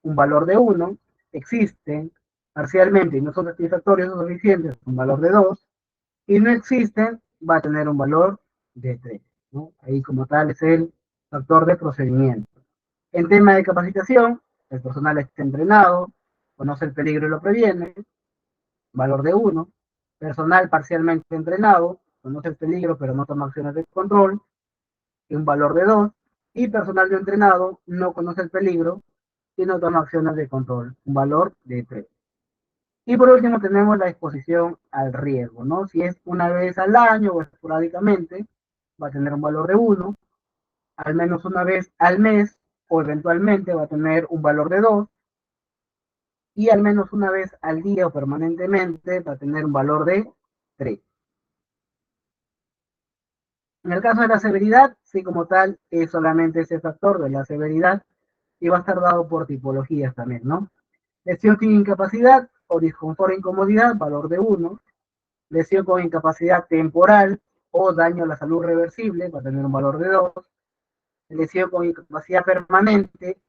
un valor de 1. Existen parcialmente y no son satisfactorios o suficientes, un valor de 2. Y no existen, va a tener un valor de 3. ¿No? Ahí como tal es el factor de procedimiento. En tema de capacitación, el personal está entrenado, conoce el peligro y lo previene, valor de 1. Personal parcialmente entrenado, conoce el peligro pero no toma acciones de control, un valor de 2. Y personal no entrenado, no conoce el peligro y no toma acciones de control, un valor de 3. Y por último tenemos la exposición al riesgo, ¿no? Si es una vez al año o esporádicamente, va a tener un valor de 1. Al menos una vez al mes o eventualmente va a tener un valor de 2. Y al menos una vez al día o permanentemente va a tener un valor de 3. En el caso de la severidad, sí, como tal, es solamente ese factor de la severidad y va a estar dado por tipologías también, ¿no? Lesión sin incapacidad o disconfort e incomodidad, valor de 1. Lesión con incapacidad temporal o daño a la salud reversible, va a tener un valor de 2. Lesión con incapacidad permanente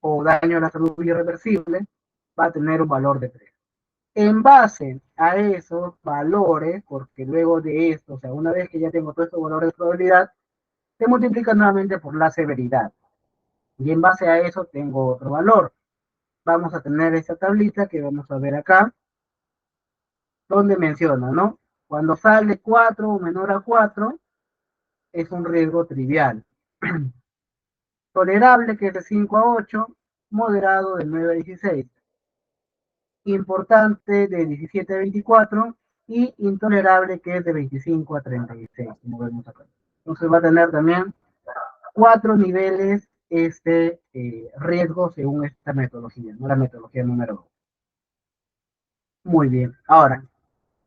o daño a la salud irreversible, va a tener un valor de 3. En base a esos valores, porque luego de esto, o sea, una vez que ya tengo todos estos valores de probabilidad, se multiplica nuevamente por la severidad. Y en base a eso tengo otro valor. Vamos a tener esta tablita que vamos a ver acá, donde menciona, ¿no? Cuando sale 4 o menor a 4, es un riesgo trivial. Tolerable, que es de 5 a 8, moderado de 9 a 16. Importante de 17 a 24 y intolerable, que es de 25 a 36, como vemos acá. Entonces va a tener también 4 niveles este riesgo según esta metodología, no la metodología número 2. Muy bien. Ahora,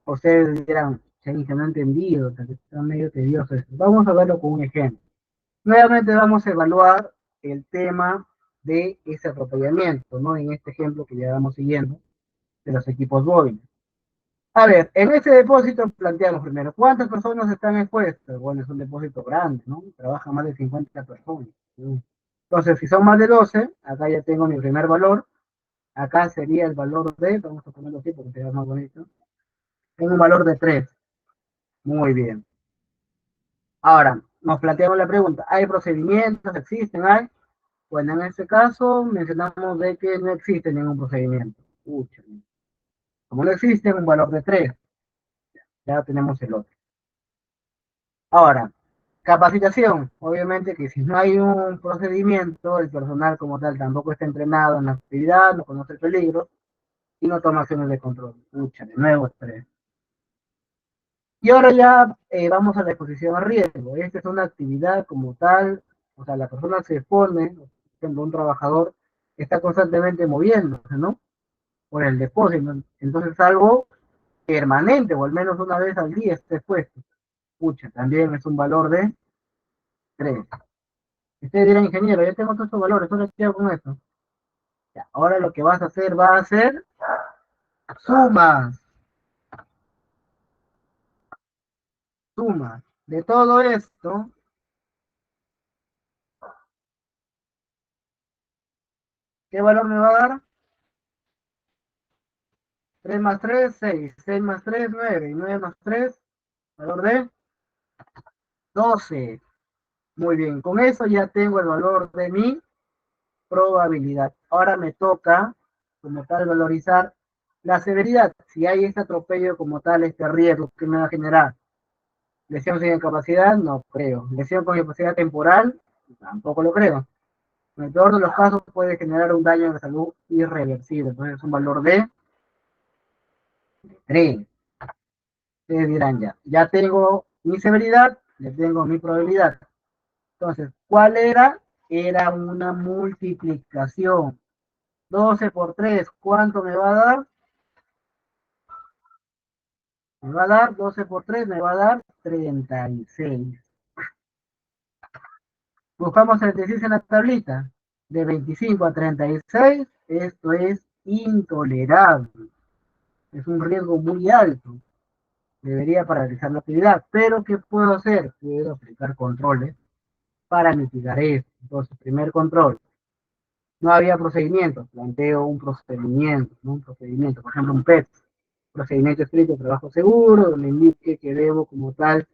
ustedes dirán, se no he entendido, está medio tedioso esto. Vamos a verlo con un ejemplo. Nuevamente vamos a evaluar el tema de ese atropellamiento, ¿no? En este ejemplo que ya vamos siguiendo de los equipos Boeing. A ver, en este depósito planteamos primero, ¿cuántas personas están expuestas? Bueno, es un depósito grande, ¿no? Trabajan más de 50 personas. Entonces, si son más de 12, acá ya tengo mi primer valor. Acá sería el valor de, vamos a ponerlo así porque queda más bonito. Tengo un valor de 3. Muy bien. Ahora, nos planteamos la pregunta, ¿hay procedimientos? ¿Existen? ¿Hay? Bueno, en este caso mencionamos de que no existe ningún procedimiento. Pucha. Como no existe, un valor de 3. Ya tenemos el otro. Ahora, capacitación. Obviamente que si no hay un procedimiento, el personal como tal tampoco está entrenado en la actividad, no conoce el peligro y no toma acciones de control. Pucha, de nuevo es 3. Y ahora ya vamos a la exposición a riesgo. Esta es una actividad como tal, o sea, la persona se expone, por ejemplo, un trabajador está constantemente moviéndose, ¿no? Por el depósito. Entonces es algo permanente, o al menos una vez al día esté expuesto. Pucha, también es un valor de 3. Usted dirá, ingeniero, yo tengo todos estos valores, solo quiero con esto. Ya, ahora lo que vas a hacer va a ser sumas, sumas. De todo esto, ¿qué valor me va a dar? 3 más 3, 6. 6 más 3, 9. Y 9 más 3, valor de 12. Muy bien, con eso ya tengo el valor de mi probabilidad. Ahora me toca, como tal, valorizar la severidad. Si hay este atropello como tal, este riesgo que me va a generar. Lesión sin incapacidad, no creo. Lesión con incapacidad temporal, tampoco lo creo. En el peor de los casos puede generar un daño a la salud irreversible. Entonces es un valor de 3. Ustedes dirán ya tengo mi severidad, ya tengo mi probabilidad. Entonces, ¿cuál era? Era una multiplicación. 12 por 3, ¿cuánto me va a dar? Me va a dar 12 por 3, me va a dar 36. Buscamos 36 en la tablita. De 25 a 36, esto es intolerable. Es un riesgo muy alto. Debería paralizar la actividad. Pero, ¿qué puedo hacer? Puedo aplicar controles para mitigar esto. Entonces, primer control. No había procedimiento. Planteo un procedimiento, ¿no? Un procedimiento, por ejemplo, un PET. Procedimiento escrito de trabajo seguro, donde indique que debo como tal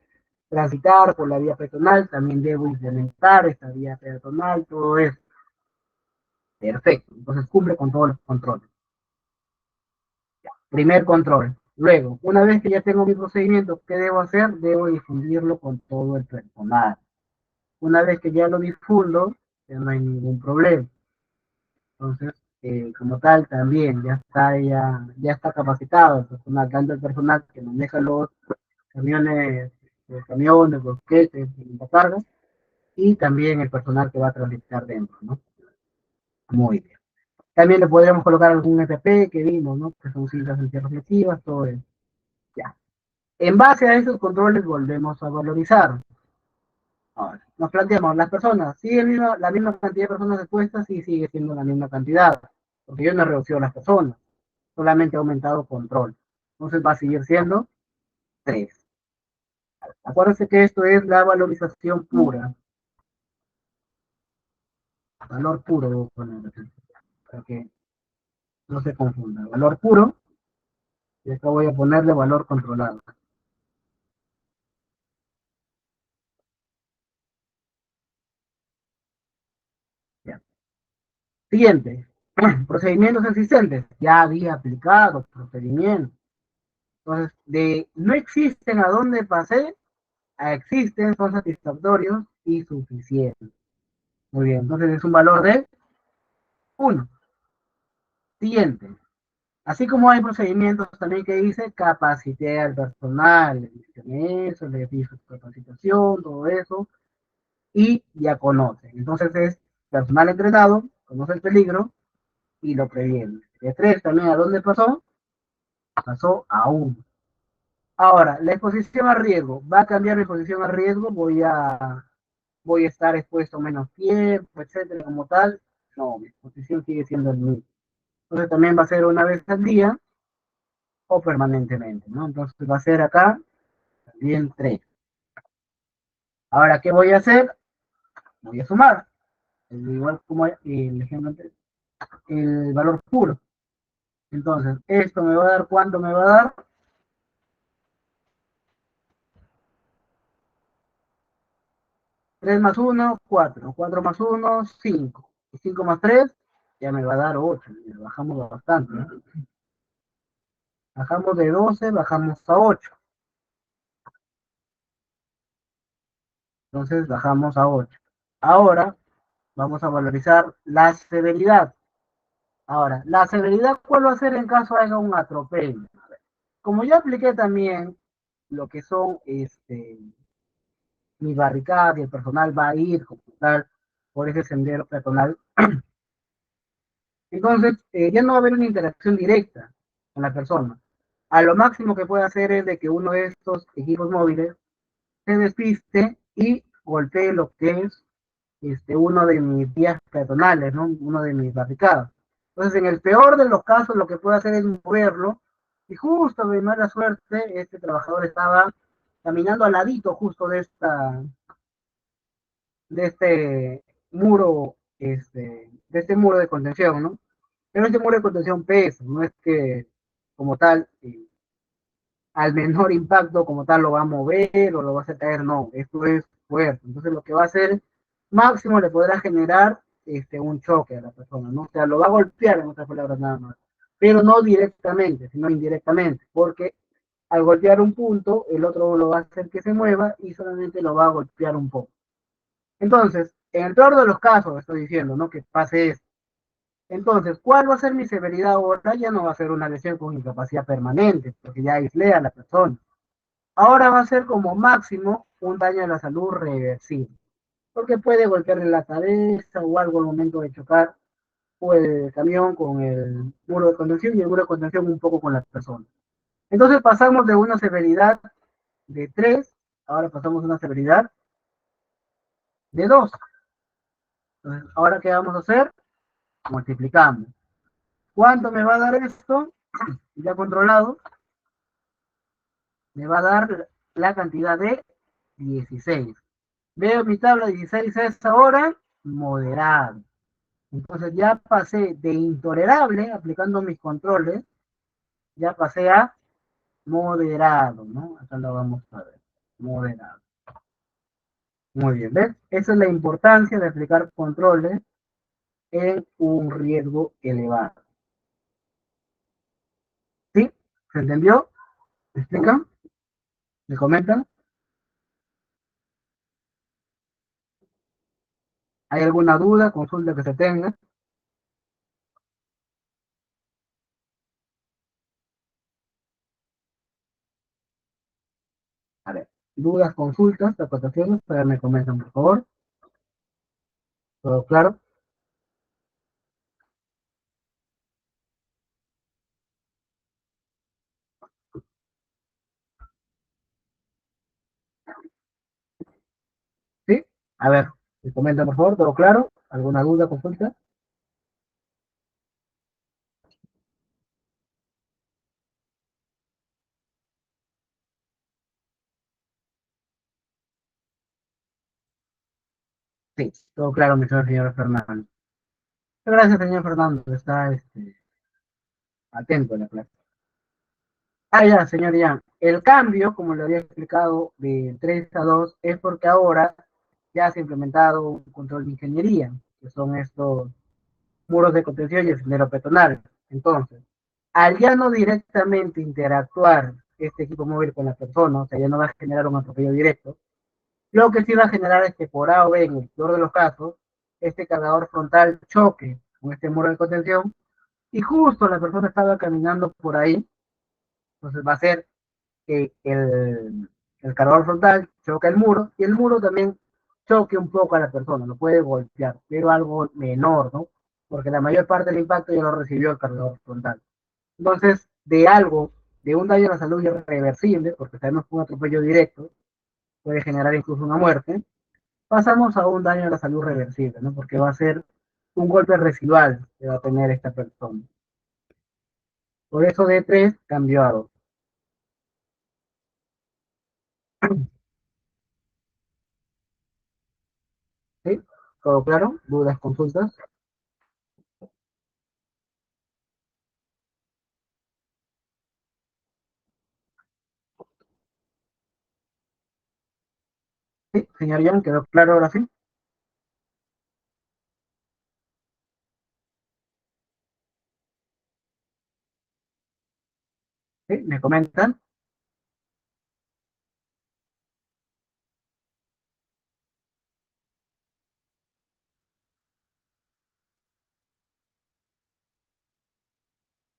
transitar por la vía peatonal, también debo implementar esta vía peatonal, todo eso. Perfecto. Entonces cumple con todos los controles. Ya. Primer control. Luego, una vez que ya tengo mi procedimiento, ¿qué debo hacer? Debo difundirlo con todo el personal. Una vez que ya lo difundo, ya no hay ningún problema. Entonces, como tal, también ya está capacitado el personal, tanto el personal que maneja los camiones, los queches, la carga, y también el personal que va a transitar dentro, ¿no? Muy bien. También le podríamos colocar algún FP que vimos, ¿no? Que son cintas antirreflexivas, todo eso. Ya. En base a esos controles volvemos a valorizar. Ahora, nos planteamos, las personas, ¿sigue la misma cantidad de personas expuestas? Sí, sigue siendo la misma cantidad, porque yo no he reducido a las personas, solamente he aumentado control. Entonces va a seguir siendo 3. Acuérdense que esto es la valorización pura. Valor puro, para que no se confunda. Valor puro, y acá voy a ponerle valor controlado. Ya. Siguiente, procedimientos existentes. Ya había aplicado procedimientos. Entonces, de no existen a dónde pasé, a existen, son satisfactorios y suficientes. Muy bien, entonces es un valor de 1. Siguiente. Así como hay procedimientos también que dice capacité al personal, le mencioné eso, le di su capacitación, todo eso, y ya conoce. Entonces es personal entrenado, conoce el peligro y lo previene. De 3 también, ¿a dónde pasó? Pasó a 1. Ahora, la exposición a riesgo. ¿Va a cambiar mi exposición a riesgo? Voy a estar expuesto menos tiempo, etcétera, como tal. No, mi exposición sigue siendo el mismo. Entonces también va a ser una vez al día o permanentemente, ¿no? Entonces va a ser acá también 3. Ahora, ¿qué voy a hacer? Voy a sumar. Igual como el ejemplo anterior, el valor puro. Entonces, esto me va a dar, ¿cuánto me va a dar? 3 más 1, 4. 4 más 1, 5. Y 5 más 3, ya me va a dar 8. Bajamos bastante, ¿no? Bajamos de 12, bajamos a 8. Entonces, bajamos a 8. Ahora, vamos a valorizar la severidad. Ahora, la severidad, ¿cuál va a ser en caso haya un atropello? Como ya apliqué también lo que son mi barricada y el personal va a ir como tal por ese sendero peatonal, entonces ya no va a haber una interacción directa con la persona. A lo máximo que puede hacer es de que uno de estos equipos móviles se despiste y golpee lo que es uno de mis vías peatonales, ¿no? Uno de mis barricadas. Entonces, en el peor de los casos, lo que puedo hacer es moverlo. Y justo de mala suerte, este trabajador estaba caminando al ladito justo de este muro, de este muro de contención, ¿no? Pero este muro de contención pesa, no es que como tal, al menor impacto como tal lo va a mover o lo va a hacer caer, no, esto es fuerte. Entonces lo que va a hacer, máximo le podrá generar un choque a la persona, ¿no? O sea, lo va a golpear en otras palabras nada más, pero no directamente, sino indirectamente, porque al golpear un punto, el otro lo va a hacer que se mueva y solamente lo va a golpear un poco. Entonces, En el peor de los casos, estoy diciendo, ¿no? Que pase esto. Entonces, ¿cuál va a ser mi severidad ahora? Ya no va a ser una lesión con incapacidad permanente, porque ya aislé a la persona. Ahora va a ser como máximo un daño a la salud reversible, porque puede golpearle la cabeza o algo al momento de chocar o el camión con el muro de contención y el muro de contención un poco con la persona. Entonces pasamos de una severidad de 3, ahora pasamos a una severidad de 2. Entonces, ahora ¿qué vamos a hacer? Multiplicamos. ¿Cuánto me va a dar esto? Ya controlado, me va a dar la cantidad de 16. Veo mi tabla 16 es ahora moderado. Entonces ya pasé de intolerable, aplicando mis controles, ya pasé a moderado, ¿no? Acá lo vamos a ver. Moderado. Muy bien, ¿ves? Esa es la importancia de aplicar controles en un riesgo elevado. ¿Sí? ¿Se entendió? ¿Me explican? ¿Me comentan? ¿Hay alguna duda, consulta que se tenga? A ver, dudas, consultas, acotaciones, para me comentan, por favor. ¿Todo claro? ¿Sí? A ver, me comentan, por favor, ¿todo claro? ¿Alguna duda, consulta? Sí, todo claro, mi señor Fernando. Gracias, señor Fernando, está atento a la clase. Ah, ya, señor Ian. El cambio, como le había explicado, de 3 a 2 es porque ahora ya se ha implementado un control de ingeniería, que son estos muros de contención y el sendero peatonal. Entonces, al ya no directamente interactuar este equipo móvil con la persona, o sea, ya no va a generar un atropello directo, lo que sí va a generar es que por A o B, en el peor de los casos, este cargador frontal choque con este muro de contención y justo la persona estaba caminando por ahí, entonces va a ser que el cargador frontal choca el muro y el muro también choque un poco a la persona, lo puede golpear, pero algo menor, ¿no? Porque la mayor parte del impacto ya lo recibió el cargador frontal. Entonces, de algo, de un daño a la salud irreversible, porque sabemos que un atropello directo puede generar incluso una muerte, pasamos a un daño a la salud reversible, ¿no? Porque va a ser un golpe residual que va a tener esta persona. Por eso de 3 cambió a 2. ¿Sí? ¿Todo claro? ¿Dudas, consultas? Sí, señor Jan, ¿quedó claro ahora sí? Sí, me comentan.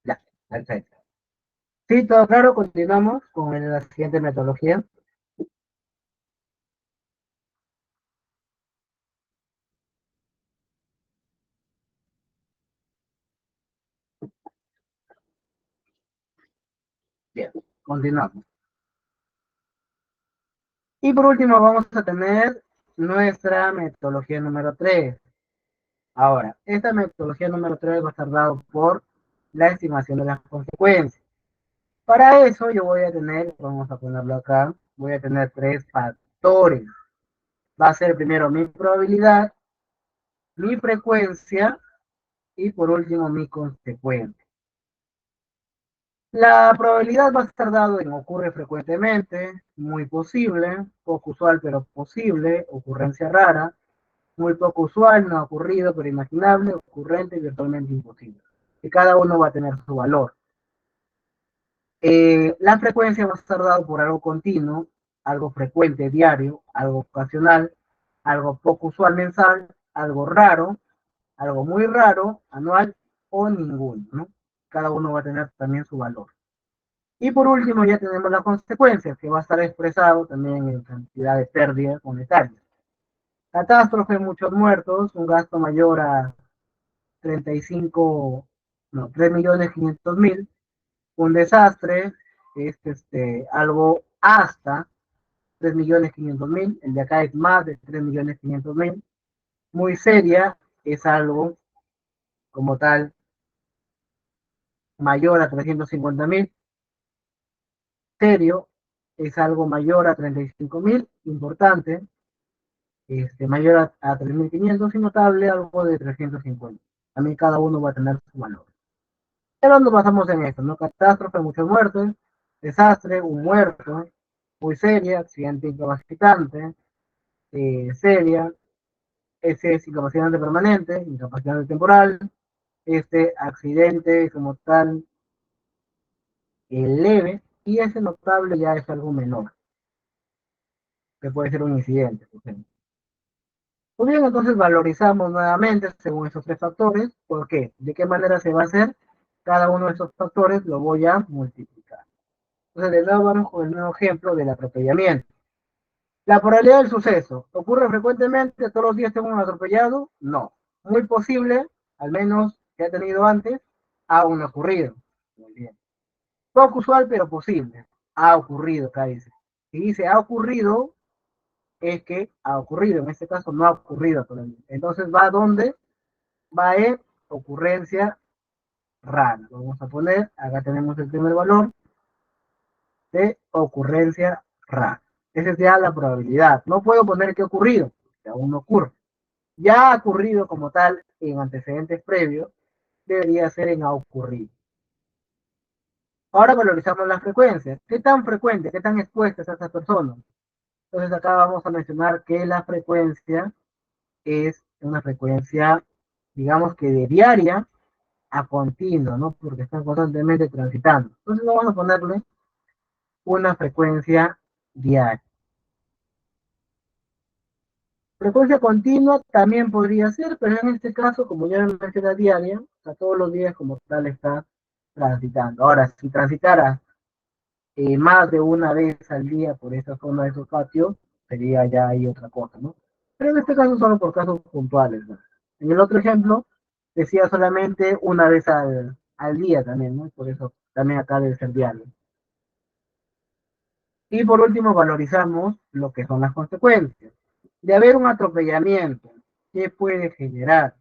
Ya, perfecto. Sí, todo claro, continuamos con la siguiente metodología. Bien, continuamos. Y por último vamos a tener nuestra metodología número 3. Ahora, esta metodología número 3 va a estar dado por la estimación de las consecuencias. Para eso yo voy a tener, vamos a ponerlo acá, voy a tener 3 factores. Va a ser primero mi probabilidad, mi frecuencia y por último mi consecuencia. La probabilidad va a estar dado en ocurre frecuentemente, muy posible, poco usual pero posible, ocurrencia rara, muy poco usual, no ha ocurrido pero imaginable, ocurrente y virtualmente imposible. Y cada uno va a tener su valor. La frecuencia va a estar dado por algo continuo, algo frecuente, diario, algo ocasional, algo poco usual mensual, algo raro, algo muy raro, anual o ninguno, ¿no? Cada uno va a tener también su valor. Y por último ya tenemos las consecuencias, que va a estar expresado también en cantidad de pérdidas monetarias. Catástrofe, muchos muertos, un gasto mayor a 35, no, 3.500.000, un desastre, es algo hasta 3.500.000, el de acá es más de 3.500.000, muy seria, es algo como tal mayor a 350.000, serio es algo mayor a 35.000, importante, mayor a 3.500 y notable algo de 350. También cada uno va a tener su valor. Pero nos basamos en esto, ¿no? Catástrofe, muchos muertos, desastre, un muerto, muy seria, accidente incapacitante, seria, ese es incapacitante permanente, incapacitante temporal, este accidente como tal leve, y ese notable ya es algo menor, que puede ser un incidente, por ejemplo. Muy bien, entonces valorizamos nuevamente según esos tres factores. ¿Por qué? ¿De qué manera se va a hacer? Cada uno de esos factores lo voy a multiplicar. Entonces, de nuevo vamos con el nuevo ejemplo del atropellamiento. La probabilidad del suceso. ¿Ocurre frecuentemente? ¿Todos los días tengo un atropellado? No. Muy posible, al menos que ha tenido antes, aún ha ocurrido. Muy bien. Poco usual, pero posible. Ha ocurrido, acá dice. Si dice ha ocurrido, es que ha ocurrido. En este caso no ha ocurrido todavía. Entonces va a dónde? Va en ocurrencia rara. Vamos a poner, acá tenemos el primer valor de ocurrencia rara. Esa es ya la probabilidad. No puedo poner que ha ocurrido, porque aún no ocurre. Ya ha ocurrido como tal en antecedentes previos, debería ser en ha ocurrido. Ahora valorizamos la frecuencia. ¿Qué tan frecuente, qué tan expuesta es a esta persona? Entonces acá vamos a mencionar que la frecuencia es una frecuencia, digamos que de diaria a continua, ¿no? Porque están constantemente transitando. Entonces vamos a ponerle una frecuencia diaria. Frecuencia continua también podría ser, pero en este caso, como ya mencioné diaria, o sea, todos los días como tal está transitando. Ahora, si transitara más de una vez al día por esa zona de esos patios, sería ya ahí otra cosa, ¿no? Pero en este caso solo por casos puntuales, ¿no? En el otro ejemplo, decía solamente una vez al día también, ¿no? Por eso también acá debe ser diario. Y por último, valorizamos lo que son las consecuencias. De haber un atropellamiento, ¿qué puede generar?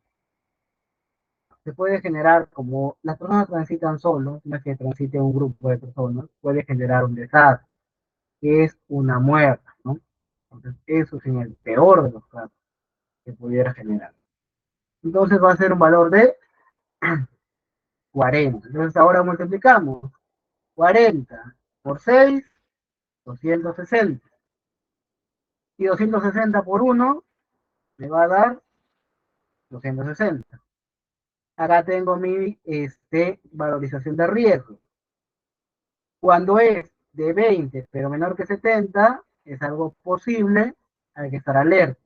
Se puede generar, como las personas transitan solos, no es que transite un grupo de personas, puede generar un desastre, que es una muerte, ¿no? Entonces, eso es en el peor de los casos que pudiera generar. Entonces va a ser un valor de 40. Entonces ahora multiplicamos 40 por 6, 260. Y 260 por 1 me va a dar 260. Acá tengo mi valorización de riesgo. Cuando es de 20 pero menor que 70, es algo posible, hay que estar alerta.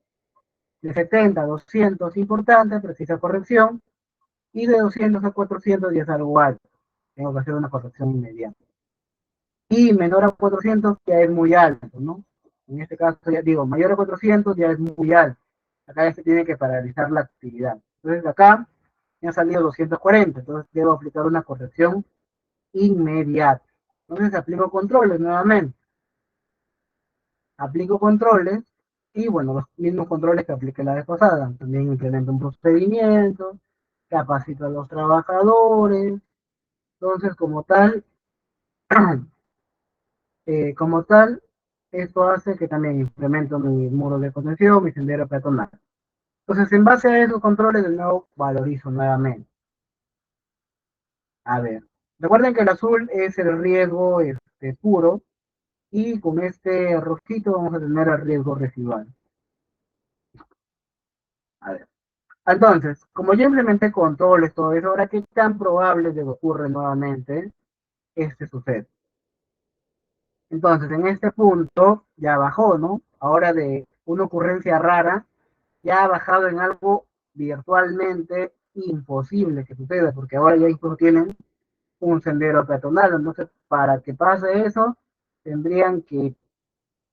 De 70 a 200, importante, precisa corrección. Y de 200 a 400 ya es algo alto. Tengo que hacer una corrección inmediata. Y menor a 400 ya es muy alto, ¿no? En este caso, ya digo, mayor a 400 ya es muy alto. Acá ya se tiene que paralizar la actividad. Entonces acá me ha salido 240, entonces debo aplicar una corrección inmediata. Entonces aplico controles nuevamente. Aplico controles y bueno, los mismos controles que apliqué la vez pasada. También implemento un procedimiento, capacito a los trabajadores. Entonces, como tal, esto hace que también implemento mi muro de contención, mi sendero peatonal. Entonces, en base a esos controles, de nuevo valorizo nuevamente. A ver, recuerden que el azul es el riesgo puro y con este rojito vamos a tener el riesgo residual. A ver. Entonces, como yo implementé controles, todo eso, ahora qué tan probable es que ocurra nuevamente este suceso. Entonces, en este punto ya bajó, ¿no? Ahora de una ocurrencia rara ya ha bajado en algo virtualmente imposible que suceda, porque ahora ya incluso tienen un sendero peatonal. Entonces, para que pase eso, tendrían que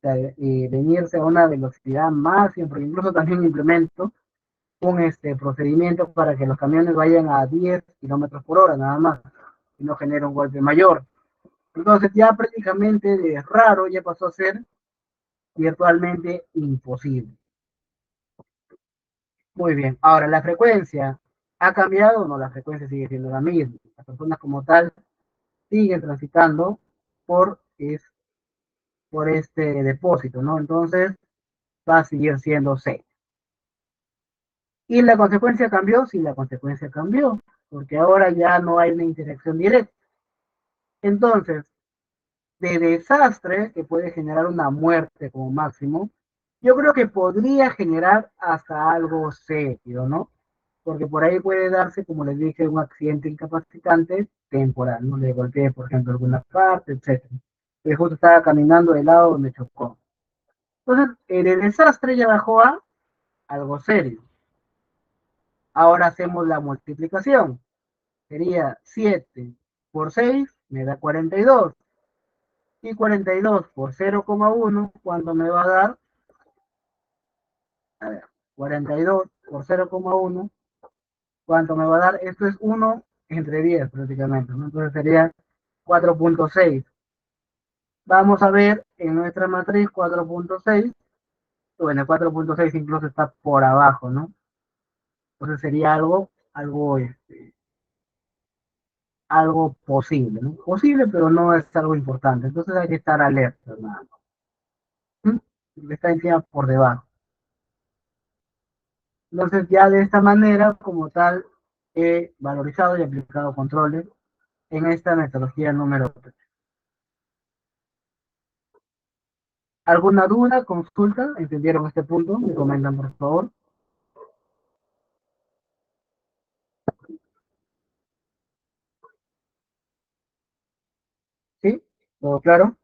venirse a una velocidad máxima, porque incluso también implemento un procedimiento para que los camiones vayan a 10 kilómetros por hora nada más y no genere un golpe mayor. Entonces ya prácticamente de raro ya pasó a ser virtualmente imposible. Muy bien, ahora la frecuencia ha cambiado o no, la frecuencia sigue siendo la misma. Las personas como tal siguen transitando por, por este depósito, ¿no? Entonces va a seguir siendo 6. ¿Y la consecuencia cambió? Sí, la consecuencia cambió, porque ahora ya no hay una interacción directa. Entonces, de desastre que puede generar una muerte como máximo, yo creo que podría generar hasta algo serio, ¿no? Porque por ahí puede darse, como les dije, un accidente incapacitante temporal, ¿no? Le golpeé, por ejemplo, alguna parte, etcétera. Pero justo estaba caminando del lado donde chocó. Entonces, el desastre ya bajó a algo serio. Ahora hacemos la multiplicación. Sería 7 por 6 me da 42. Y 42 por 0,1, ¿cuánto me va a dar? A ver, 42 por 0,1, ¿cuánto me va a dar? Esto es 1 entre 10 prácticamente, ¿no? Entonces sería 4.6. Vamos a ver en nuestra matriz 4.6. Bueno, 4.6 incluso está por abajo, ¿no? Entonces sería algo posible, ¿no? Posible, pero no es algo importante. Entonces hay que estar alerta, nada más. ¿Mm? Está encima por debajo. Entonces ya de esta manera, como tal, he valorizado y aplicado controles en esta metodología número 3. ¿Alguna duda, consulta? ¿Entendieron este punto? Me comentan, por favor. ¿Sí? ¿Todo claro?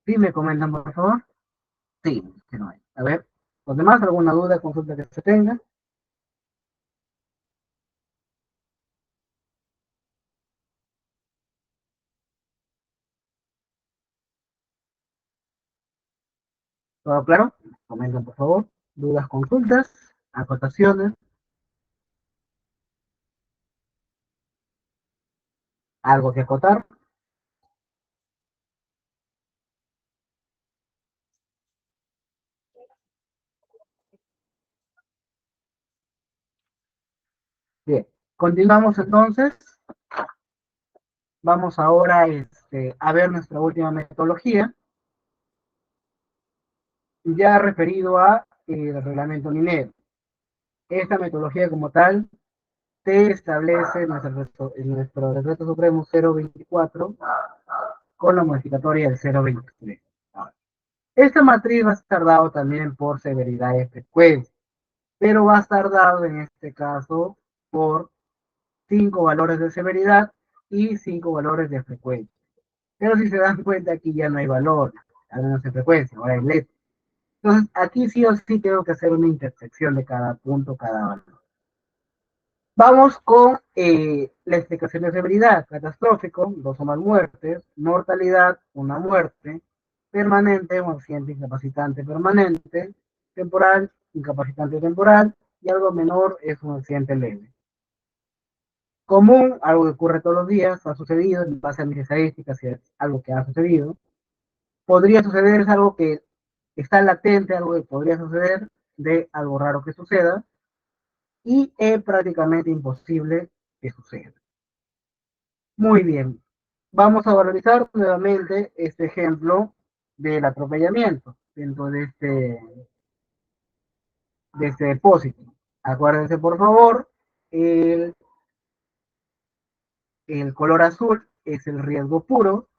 ¿Sí? ¿Me comentan, por favor? Sí, que no hay. A ver, los demás, ¿alguna duda, consulta que se tenga? ¿Todo claro? Comentan, por favor. ¿Dudas, consultas, acotaciones, algo que acotar? Bien, continuamos entonces. Vamos ahora a ver nuestra última metodología, ya referido a el reglamento minero. Esta metodología como tal se establece en nuestro decreto supremo 024 con la modificatoria del 023. Esta matriz va a estar dado también por severidad y frecuencia, pero va a estar dado en este caso por 5 valores de severidad y 5 valores de frecuencia. Pero si se dan cuenta, aquí ya no hay valor, al menos en frecuencia, ahora hay letra. Entonces, aquí sí o sí tengo que hacer una intersección de cada punto, cada valor. Vamos con la explicación de severidad. Catastrófico, 2 o más muertes. Mortalidad, una muerte. Permanente, un accidente incapacitante permanente. Temporal, incapacitante temporal. Y algo menor es un accidente leve. Común, algo que ocurre todos los días, ha sucedido, en base a mis estadísticas, si es algo que ha sucedido. Podría suceder, es algo que está latente, algo que podría suceder, de algo raro que suceda, y es prácticamente imposible que suceda. Muy bien, vamos a valorizar nuevamente este ejemplo del atropellamiento dentro de este depósito. Acuérdense, por favor, el, el color azul es el riesgo puro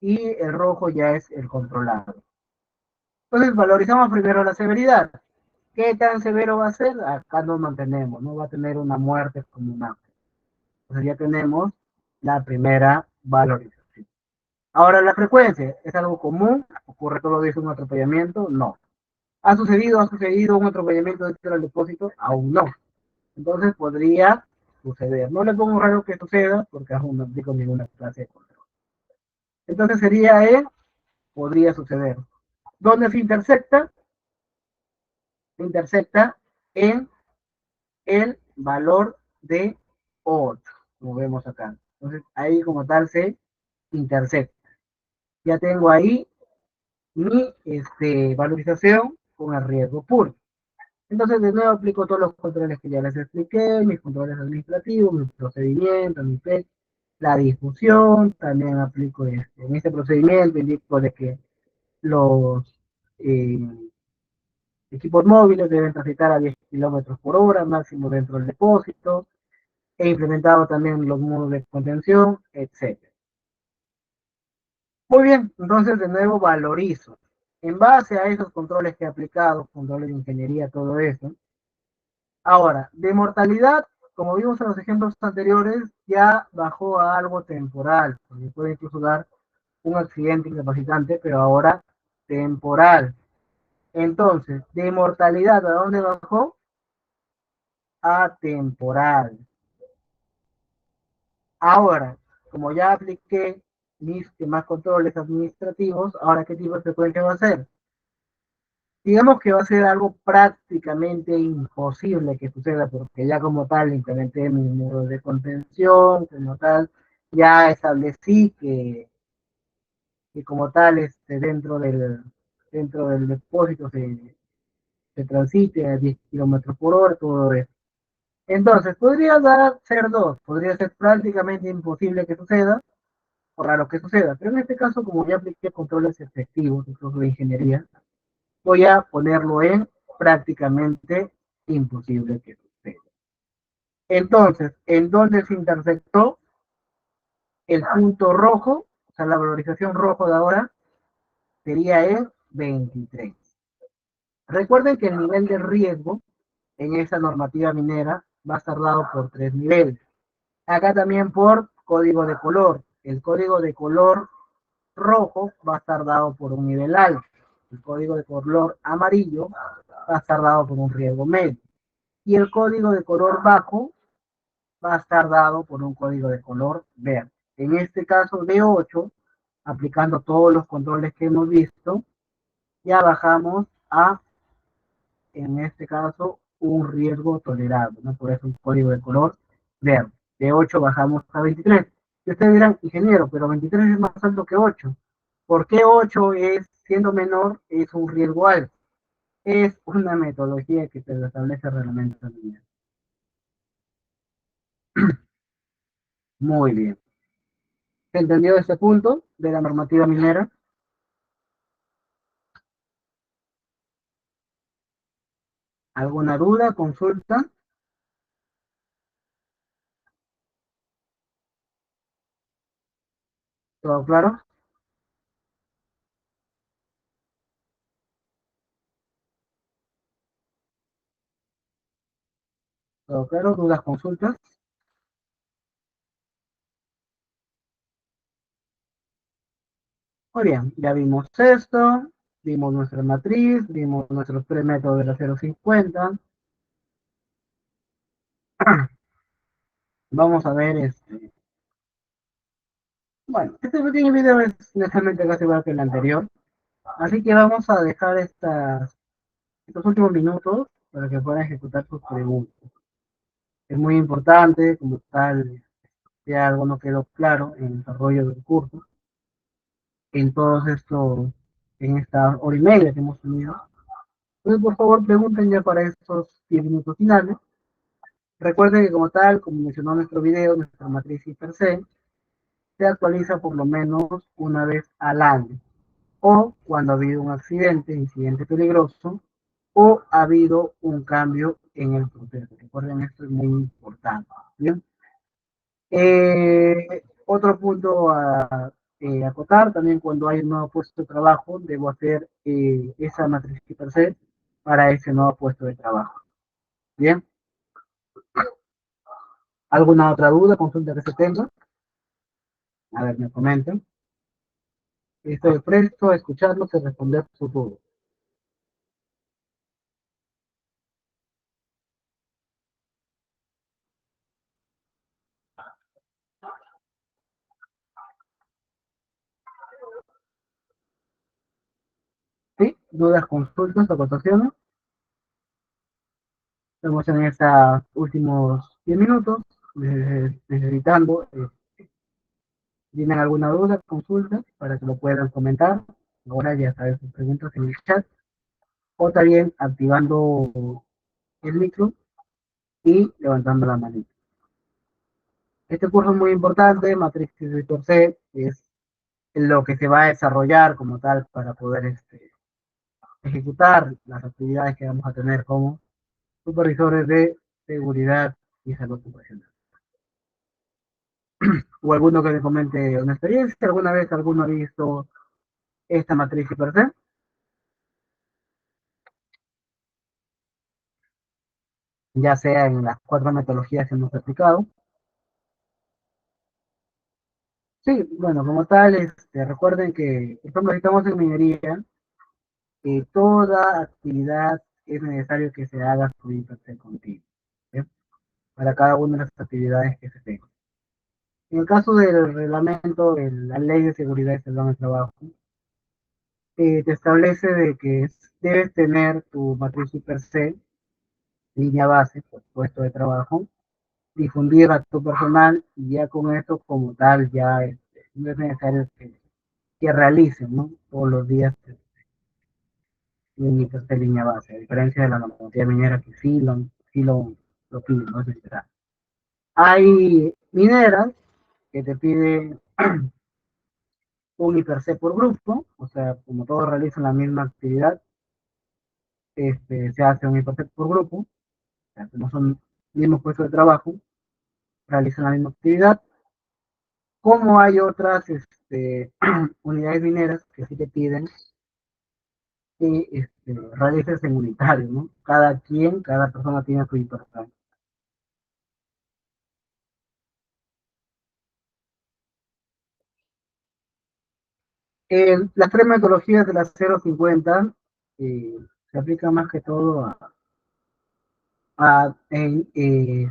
y el rojo ya es el controlado. Entonces, valorizamos primero la severidad. ¿Qué tan severo va a ser? Acá no mantenemos, no va a tener una muerte como una. Entonces ya tenemos la primera valorización. Ahora, la frecuencia, ¿es algo común? ¿Ocurre todos los días un atropellamiento? No. ¿Ha sucedido un atropellamiento dentro del depósito? Aún no. Entonces podría suceder. No le pongo raro que suceda porque aún no aplico ninguna clase de control. Entonces sería podría suceder. ¿Dónde se intersecta? Se intersecta en el valor de 8, como vemos acá. Entonces ahí como tal se intersecta. Ya tengo ahí mi valorización con el riesgo puro. Entonces, de nuevo aplico todos los controles que ya les expliqué, mis controles administrativos, mis procedimientos, mi PEC, la difusión, también aplico en este procedimiento, indico de que los eh, equipos móviles deben transitar a 10 kilómetros por hora, máximo dentro del depósito, he implementado también los modos de contención, etc. Muy bien, entonces de nuevo valorizo. En base a esos controles que he aplicado, controles de ingeniería, todo eso. Ahora, de mortalidad, como vimos en los ejemplos anteriores, ya bajó a algo temporal, porque puede incluso dar un accidente incapacitante, pero ahora temporal. Entonces, de mortalidad, ¿a dónde bajó? A temporal. Ahora, como ya apliqué mis demás controles administrativos, ahora ¿qué tipo de frecuencia va a ser? Digamos que va a ser algo prácticamente imposible que suceda, porque ya como tal implementé mi muro de contención, como tal, ya establecí que como tal dentro del depósito se transite a 10 kilómetros por hora, todo eso. Entonces, ser dos, podría ser prácticamente imposible que suceda, o raro que suceda, pero en este caso, como ya apliqué controles efectivos, incluso de ingeniería, voy a ponerlo en prácticamente imposible que suceda. Entonces, ¿en dónde se intersectó el punto rojo? O sea, la valorización rojo de ahora sería en 23. Recuerden que el nivel de riesgo en esa normativa minera va a estar dado por 3 niveles. Acá también por código de color. El código de color rojo va a estar dado por un nivel alto. El código de color amarillo va a estar dado por un riesgo medio. Y el código de color bajo va a estar dado por un código de color verde. En este caso de 8, aplicando todos los controles que hemos visto, ya bajamos a, en este caso, un riesgo tolerable, ¿no? Por eso un código de color verde. De 8 bajamos a 23. Y ustedes dirán, ingeniero, pero 23 es más alto que 8. ¿Por qué 8 siendo menor, es un riesgo alto? Es una metodología que se establece el reglamento también. Muy bien. ¿Se entendió este punto de la normativa minera? ¿Alguna duda, consulta? ¿Todo claro? ¿Todo claro? ¿Dudas, consultas? Muy bien, ya vimos esto, vimos nuestra matriz, vimos nuestros tres métodos de la 050. Vamos a ver bueno, este pequeño video es netamente casi igual que el anterior, así que vamos a dejar estos últimos minutos para que puedan ejecutar sus preguntas. Es muy importante, como tal, si algo no quedó claro en el desarrollo del curso, en todos estos, en esta hora y media que hemos tenido. Entonces, por favor, pregunten ya para estos 10 minutos finales. Recuerden que como tal, como mencionó nuestro video, nuestra matriz per se actualiza por lo menos una vez al año, o cuando ha habido un accidente, incidente peligroso, o ha habido un cambio en el proceso. Recuerden, esto es muy importante. ¿Bien? Otro punto a acotar, también cuando hay un nuevo puesto de trabajo, debo hacer esa matriz per se para ese nuevo puesto de trabajo. Bien, ¿alguna otra duda, consulta que se tenga? A ver, me comentan. Estoy presto a escucharlos y responder su duda. ¿Sí? ¿Dudas, consultas, acotaciones? Estamos en estos últimos 10 minutos, necesitando, tienen alguna duda, consulta, para que lo puedan comentar. Ahora ya sabes sus preguntas en el chat, o también activando el micro y levantando la manita. Este curso es muy importante, Matrix per se, es lo que se va a desarrollar como tal para poder ejecutar las actividades que vamos a tener como supervisores de seguridad y salud ocupacional. O alguno que le comente una experiencia, alguna vez alguno ha visto esta matriz per se, ya sea en las 4 metodologías que hemos aplicado. Sí, bueno, como tal, recuerden que, por ejemplo, si estamos en minería, toda actividad es necesario que se haga su IPC continuo, ¿sí? Para cada una de las actividades que se tengan. En el caso del reglamento de la ley de seguridad y salud en el trabajo, te establece de que debes tener tu matriz per se, línea base, por puesto de trabajo, difundir a tu personal y ya con eso como tal ya no es necesario que realicen, ¿no? Todos los días límites de línea base, a diferencia de la normativa minera que sí lo piden, no es necesario. Hay mineras que te piden un IPC por grupo, o sea, como todos realizan la misma actividad, se hace un IPC por grupo, o sea, como son mismos puestos de trabajo, realizan la misma actividad, como hay otras unidades mineras que sí te piden que realices en unitario, ¿no? Cada persona tiene su IPC. Las 3 metodologías de las 050 eh, se aplican más que todo a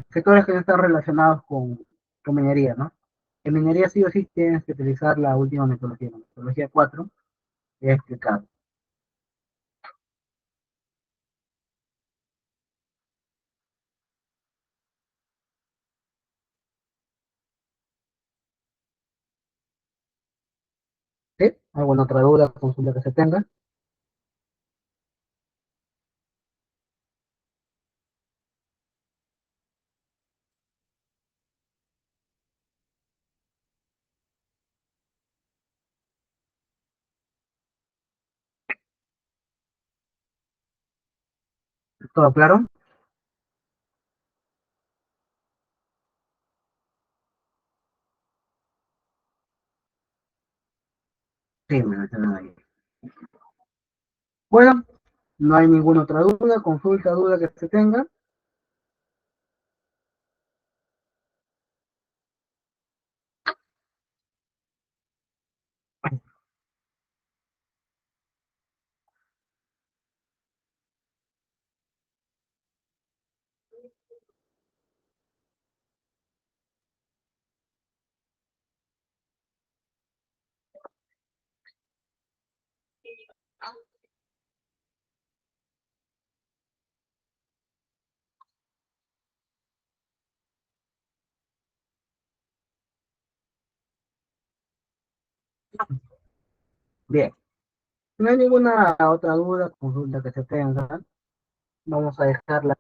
sectores que no están relacionados con minería, ¿no? En minería sí o sí tienes que utilizar la última metodología, la metodología 4, que he explicado. ¿Sí? ¿Alguna otra duda, consulta que se tenga? ¿Todo claro? Sí, me mencionan ahí. Bueno, no hay ninguna otra duda, consulta, duda que se tenga. Bien, si no hay ninguna otra duda, consulta que se tenga, vamos a dejarla